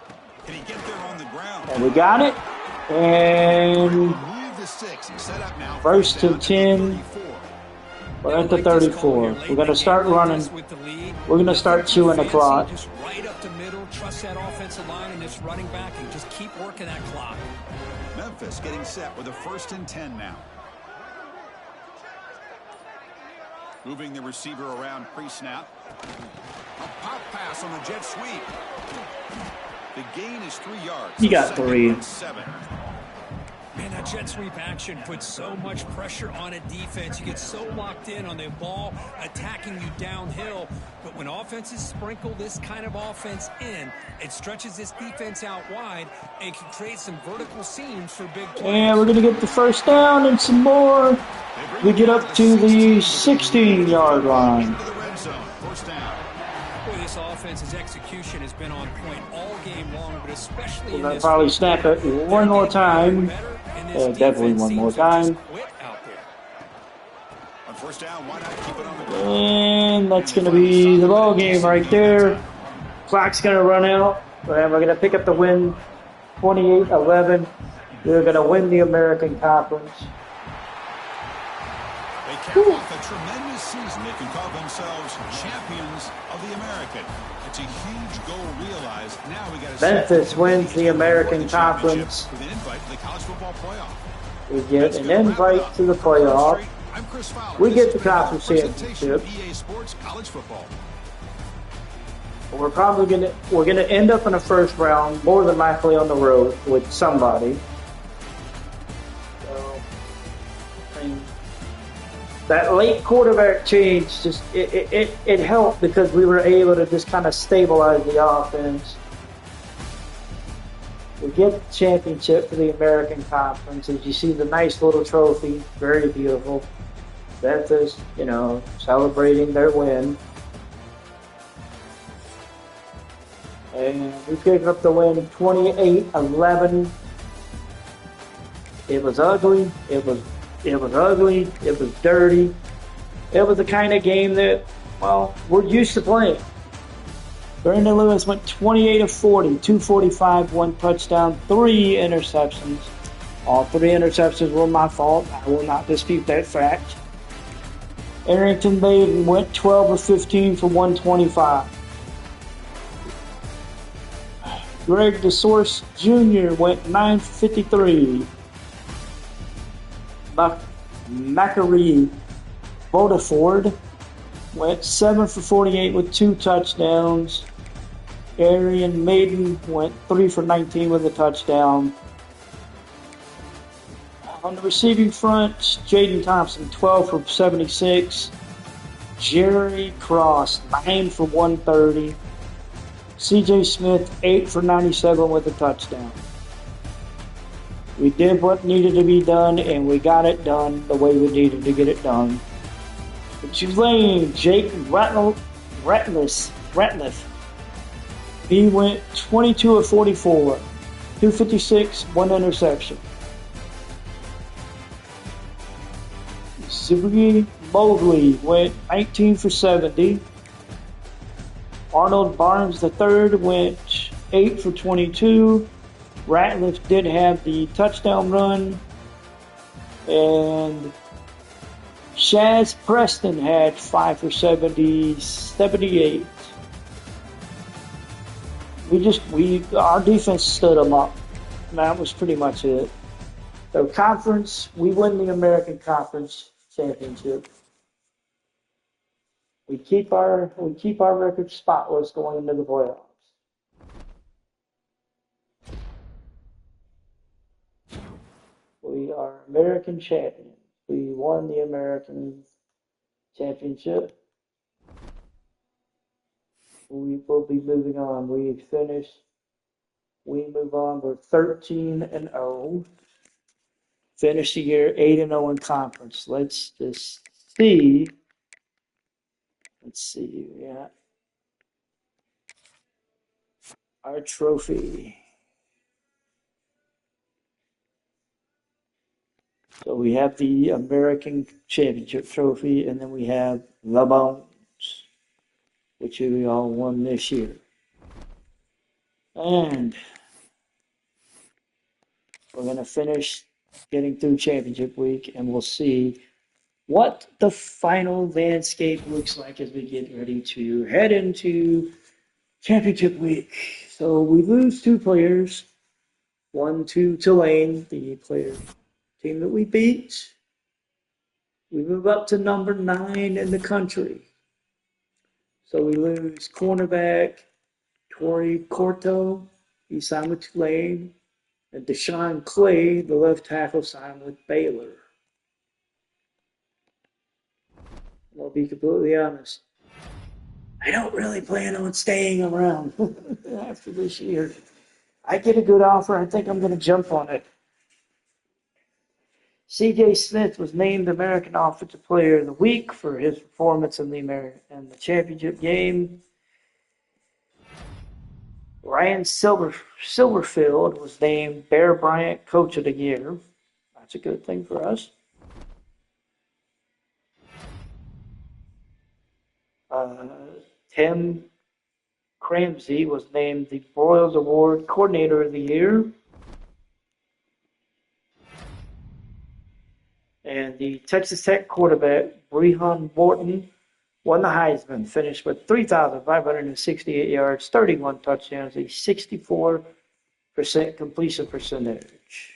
Can he get there on the ground? And we got it. And Move the 6. Set up now. 1st and 10. We're at the 34. We're going to start running. We're going to start chewing the clock. Just right up the middle, trust that offensive line and this running back, and just keep working that clock. Memphis getting set with a 1st and 10 now. Moving the receiver around pre-snap. A pop pass on the jet sweep. The gain is 3 yards. You got 3. Man, that jet sweep action puts so much pressure on a defense. You get so locked in on the ball attacking you downhill. But when offenses sprinkle this kind of offense in, it stretches this defense out wide and can create some vertical seams for big plays. And we're going to get the first down and some more. We get up to the 16-yard line. Boy, this offense's execution has been on point all game long, but especially We're in going to this probably snap it one more time. Definitely one more time. And that's going to be the ball game right there. Clock's going to run out, and we're going to pick up the win 28-11. We're going to win the American Conference. They cap off a tremendous season. They can call themselves champions of the American. It's a huge goal realized. Now we got to Memphis wins the American Conference. With an invite to the college football playoff. We get an invite to the playoff. We get the conference championship. EA Sports College Football. We're gonna end up in the first round, more than likely on the road with somebody. So, I mean, that late quarterback change just it helped because we were able to just kind of stabilize the offense. We get the championship for the American Conference. As you see, the nice little trophy, very beautiful. Memphis, celebrating their win. And we picked up the win 28-11. It was ugly. It was ugly. It was dirty. It was the kind of game that, well, we're used to playing. Brandon Lewis went 28 of 40, 245, 1 touchdown, 3 interceptions. All 3 interceptions were my fault. I will not dispute that fact. Arrington Baden went 12 of 15 for 125. Greg DeSource Jr. went 9 for 53. Macquarie Bodaford went 7 for 48 with 2 touchdowns. Arian Maiden went 3 for 19 with a touchdown. On the receiving front, Jaden Thompson 12 for 76. Jerry Cross 9 for 130. C.J. Smith 8 for 97 with a touchdown. We did what needed to be done, and we got it done the way we needed to get it done. The Tulane, Jake Ratliff. He went 22 of 44, 256, 1 interception. Ziggy Mobley went 19 for 70. Arnold Barnes III went 8 for 22. Ratliff did have the touchdown run. And Shaz Preston had 5 for 78. Our defense stood them up. And that was pretty much it. So conference, we win the American Conference Championship. We keep our record spotless going into the playoffs. We are American champions. We won the American Championship. We will be moving on. We move on. We're 13-0. Finish the year 8-0 in conference. Let's just see. Let's see. Yeah. Our trophy. So we have the American Championship trophy, and then we have the Bones, which we all won this year. And we're going to finish getting through championship week, and we'll see what the final landscape looks like as we get ready to head into championship week. So we lose 2 players, 1 to Tulane, the team that we beat. We move up to number 9 in the country. So we lose cornerback Torrey Corto. He signed with Tulane. And Deshaun Clay, the left tackle, signed with Baylor. I'll be completely honest. I don't really plan on staying around after this year. I get a good offer, I think I'm going to jump on it. C.J. Smith was named American Offensive Player of the Week for his performance in the championship game. Ryan Silverfield was named Bear Bryant Coach of the Year. That's a good thing for us. Tim Cramsey was named the Broyles Award Coordinator of the Year. And the Texas Tech quarterback, Brehan Morton, won the Heisman, finished with 3,568 yards, 31 touchdowns, a 64% completion percentage.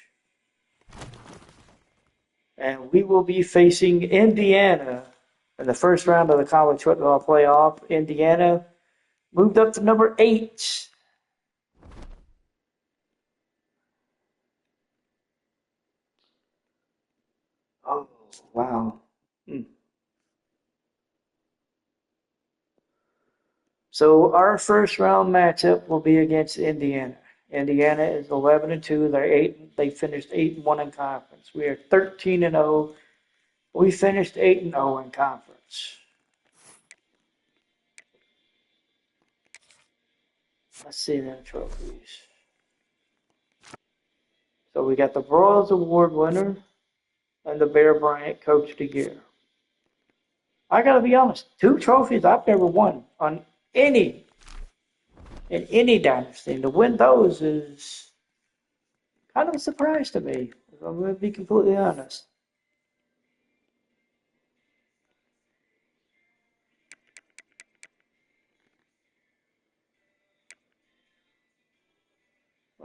And we will be facing Indiana in the first round of the college football playoff. Indiana moved up to number 8. Oh, wow. So our first round matchup will be against Indiana. Indiana is 11-2. They're 8. They finished 8-1 in conference. We are 13-0. We finished 8-0 in conference. Let's see them trophies. So we got the Broyles Award winner and the Bear Bryant Coach of the Year. I gotta be honest, 2 trophies I've never won in any dynasty. And to win those is kind of a surprise to me. I'm gonna be completely honest.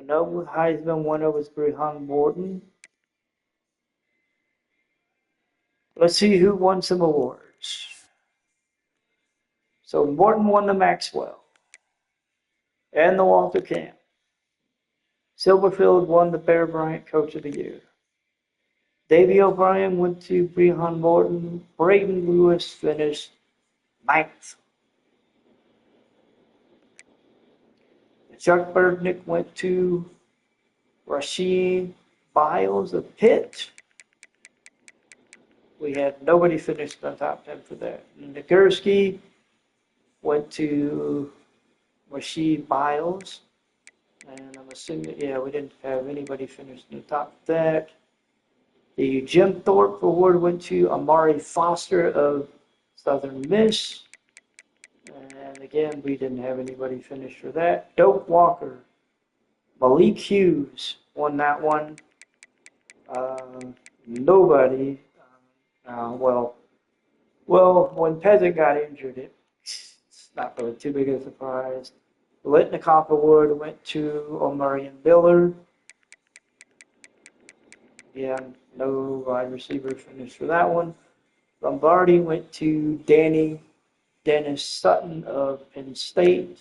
Noble Heisman winner was Brehan Morton. Let's see who won some awards. So Morton won the Maxwell and the Walter Camp. Silverfield won the Bear Bryant Coach of the Year. Davey O'Brien went to Brehan Morton. Braden Lewis finished 9th. Chuck Burnick went to Rasheed Biles of Pitt. We had nobody finished in the top 10 for that. Nagurski went to Rasheed Biles. And I'm assuming, yeah, we didn't have anybody finished in the top of that. The Jim Thorpe Award went to Amari Foster of Southern Miss. And again, we didn't have anybody finish for that. Doak Walker, Malik Hughes won that one. Nobody. Well, when Peasant got injured, it's not really too big of a surprise. The Litnikoff Award went to Omarion Biller. Yeah, no wide receiver finished for that one. Lombardi went to Dennis Sutton of Penn State.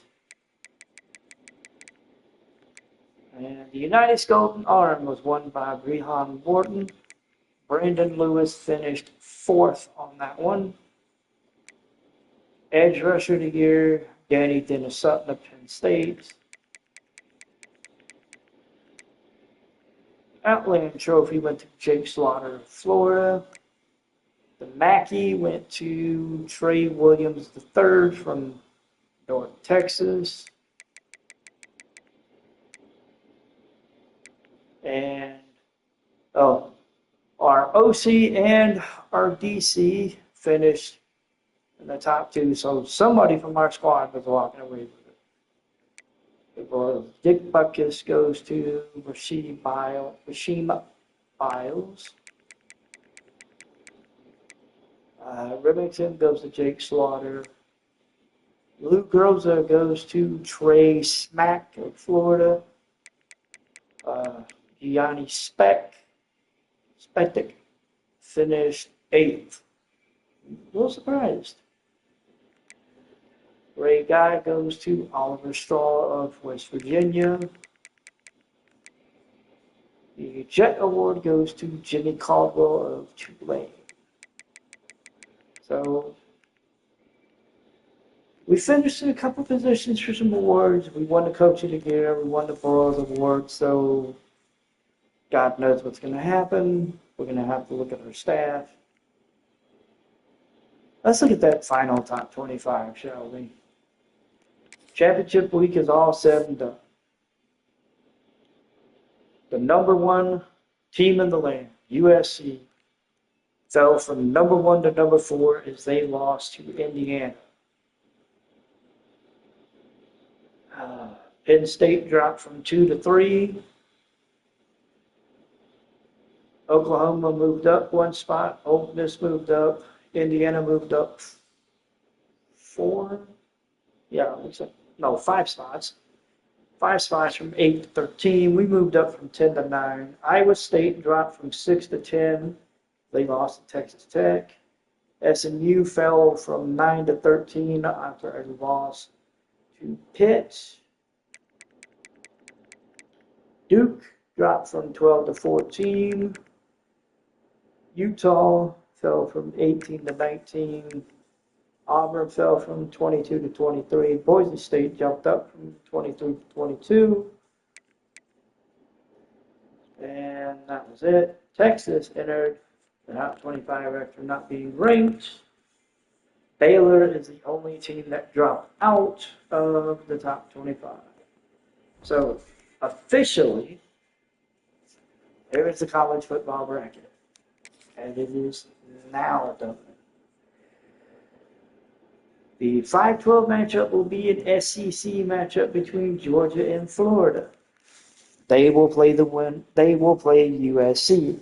And the United Golden Arm was won by Brehan Morton. Brandon Lewis finished 4th on that one. Edge Rusher of the Year, Dennis Sutton of Penn State. Outland Trophy went to Jake Slaughter of Florida. The Mackey went to Trey Williams III from North Texas. And our OC and our DC finished in the top 2, so somebody from our squad was walking away with it. It was Dick Butkus goes to Rashima Biles. Remington goes to Jake Slaughter. Luke Groza goes to Trey Smack of Florida. Gianni Spectic finished 8th. A little surprised. Ray Guy goes to Oliver Straw of West Virginia. The Jet Award goes to Jimmy Caldwell of Tulane. So we finished in a couple positions for some awards. We won the Coach of the Year. We won the Boros Award. So God knows what's going to happen. We're going to have to look at our staff. Let's look at that final top 25, shall we? Championship week is all said and done. The number one team in the land, USC, fell from number 1 to number 4 as they lost to Indiana. Penn State dropped from 2 to 3. Oklahoma moved up 1 spot. Ole Miss moved up. Indiana moved up 4. Yeah, no, 5 spots. 5 spots from 8 to 13. We moved up from 10 to 9. Iowa State dropped from 6 to 10. They lost to Texas Tech. SMU fell from 9 to 13 after a loss to Pitt. Duke dropped from 12 to 14. Utah fell from 18 to 19. Auburn fell from 22 to 23. Boise State jumped up from 23 to 22. And that was it. Texas entered the top 25 after not being ranked. Baylor is the only team that dropped out of the top 25. So officially, there is the college football bracket. And it is now done. The 5-12 matchup will be an SEC matchup between Georgia and Florida. They will play USC.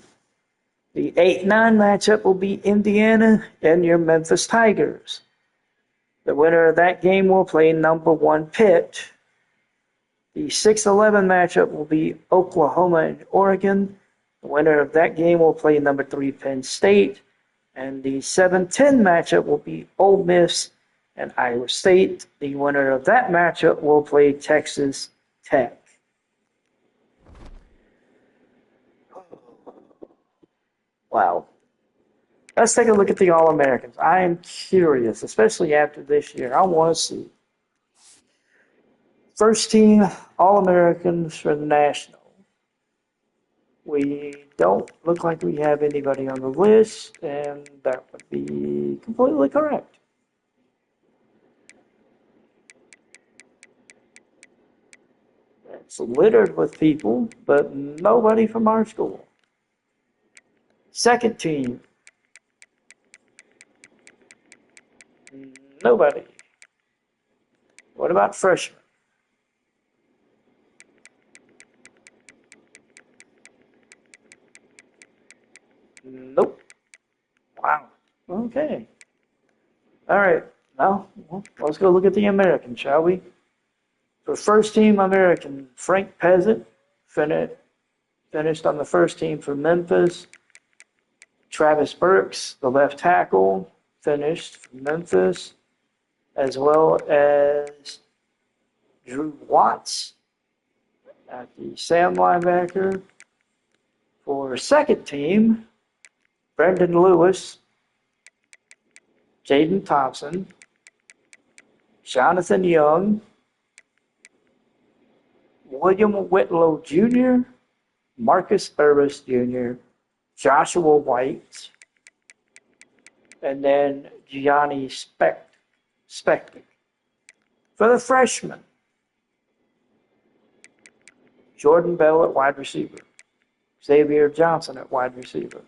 The 8-9 matchup will be Indiana and your Memphis Tigers. The winner of that game will play number 1 Pitt. The 6-11 matchup will be Oklahoma and Oregon. The winner of that game will play number 3 Penn State. And the 7-10 matchup will be Ole Miss and Iowa State. The winner of that matchup will play Texas Tech. Wow. Let's take a look at the All-Americans. I am curious, especially after this year. I want to see. First team All-Americans for the National. We don't look like we have anybody on the list, and that would be completely correct. It's littered with people, but nobody from our school. Second team. Nobody. What about freshmen? Nope. Wow. Okay. All right. Now, let's go look at the Americans, shall we? For first team American, Frank Peasant finished on the first team for Memphis. Travis Burks, the left tackle, finished for Memphis, as well as Drew Watts at the Sam linebacker. For second team, Brendan Lewis, Jaden Thompson, Jonathan Young, William Whitlow Jr., Marcus Burris Jr., Joshua White, and then Gianni Spektic. For the freshmen, Jordan Bell at wide receiver, Xavier Johnson at wide receiver,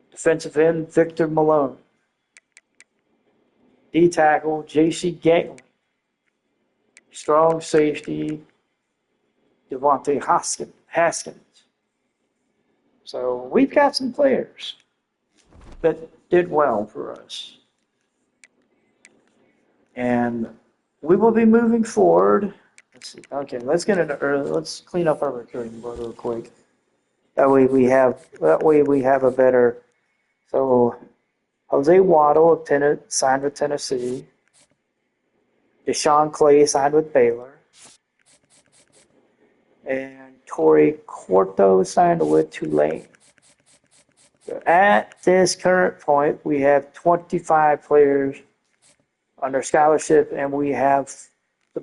defensive end Victor Malone, D-tackle J.C. Gatling, strong safety Devontae Haskins. So we've got some players that did well for us. And we will be moving forward. Let's see. Okay, let's get into early. Let's clean up our recruiting board real quick. That way we have a better. So Jose Waddle signed with Tennessee. Deshaun Clay signed with Baylor. And Torrey Corto signed with Tulane. So at this current point, we have 25 players under scholarship, and we have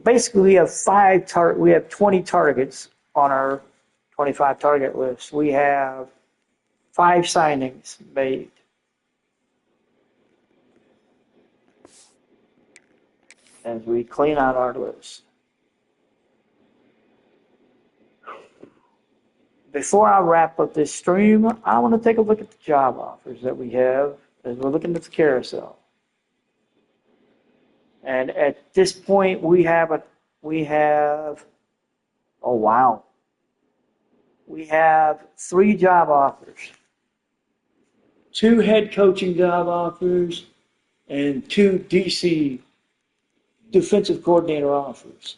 basically we have 20 targets on our 25 target list. We have 5 signings made. As we clean out our list. Before I wrap up this stream, I want to take a look at the job offers that we have as we're looking at the carousel. And at this point, we have, oh wow, we have 3 job offers, 2 head coaching job offers, and 2 DC defensive coordinator offers.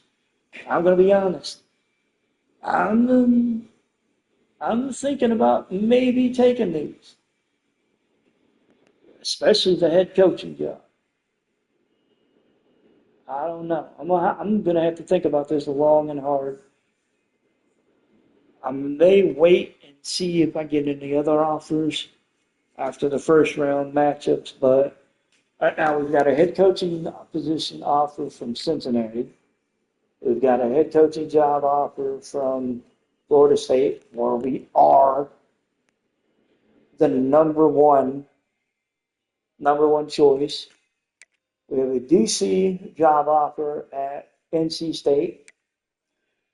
I'm going to be honest. I'm thinking about maybe taking these, especially the head coaching job. I don't know. I'm gonna have to think about this long and hard. I may wait and see if I get any other offers after the first round matchups, but right now we've got a head coaching position offer from Cincinnati. We've got a head coaching job offer from Florida State, where we are the number one choice. We have a DC job offer at NC State,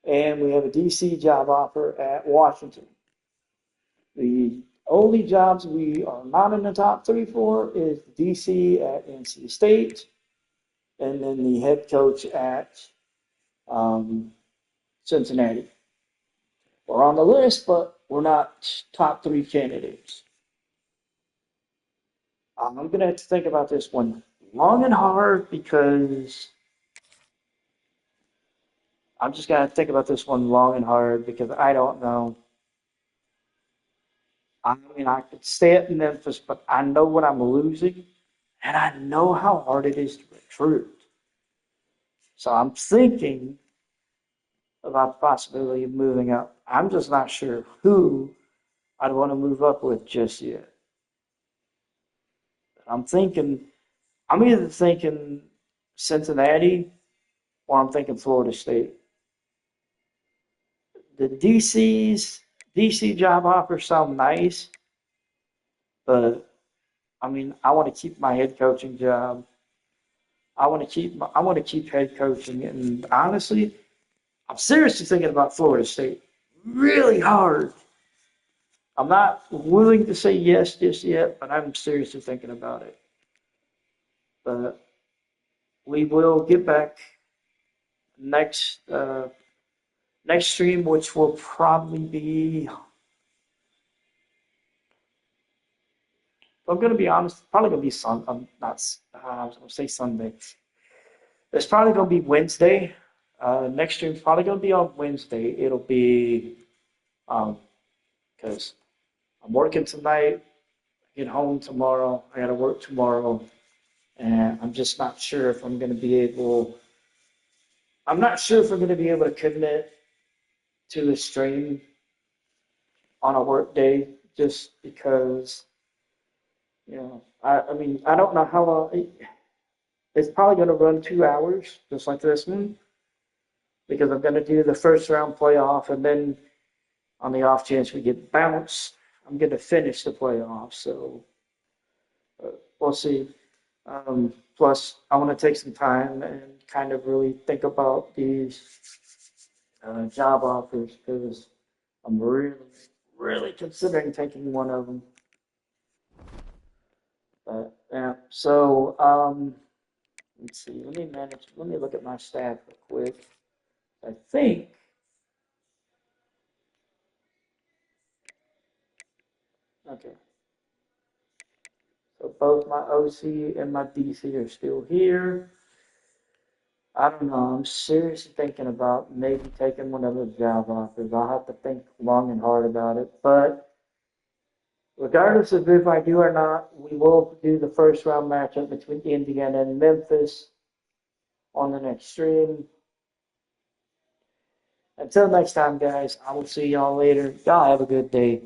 and we have a DC job offer at Washington. The only jobs we are not in the top 3 for is DC at NC State, and then the head coach at Cincinnati. We're on the list, but we're not top 3 candidates. I'm going to have to think about this one long and hard because I'm just going to think about this one long and hard because I don't know. I mean, I could stay at Memphis, but I know what I'm losing, and I know how hard it is to recruit. So I'm thinking about the possibility of moving up. I'm just not sure who I'd want to move up with just yet. I'm either thinking Cincinnati or I'm thinking Florida State. The DC job offers sound nice, but I mean, I want to keep my head coaching job. I want to keep head coaching, and honestly, I'm seriously thinking about Florida State really hard. I'm not willing to say yes just yet, but I'm seriously thinking about it. But we will get back next stream, which will probably be, I'm going to be honest, probably going to be I was going to say Sunday. It's probably going to be Wednesday. Next stream's probably going to be on Wednesday. It'll be, because I'm working tonight, I get home tomorrow, I got to work tomorrow, and I'm just not sure if I'm going to be able to commit to a stream on a work day just because, I mean, I don't know how long. It's probably going to run 2 hours, just like this one, because I'm going to do the first round playoff, and then on the off chance we get bounced, I'm going to finish the playoff. So we'll see. Plus, I want to take some time and kind of really think about these job offers because I'm really, really considering taking one of them. But yeah, so let's see. Let me look at my staff real quick. I think okay. So both my OC and my DC are still here. I don't know. I'm seriously thinking about maybe taking one of those job offers. I'll have to think long and hard about it. But regardless of if I do or not, we will do the first round matchup between Indiana and Memphis on the next stream. Until next time, guys, I will see y'all later. Y'all have a good day.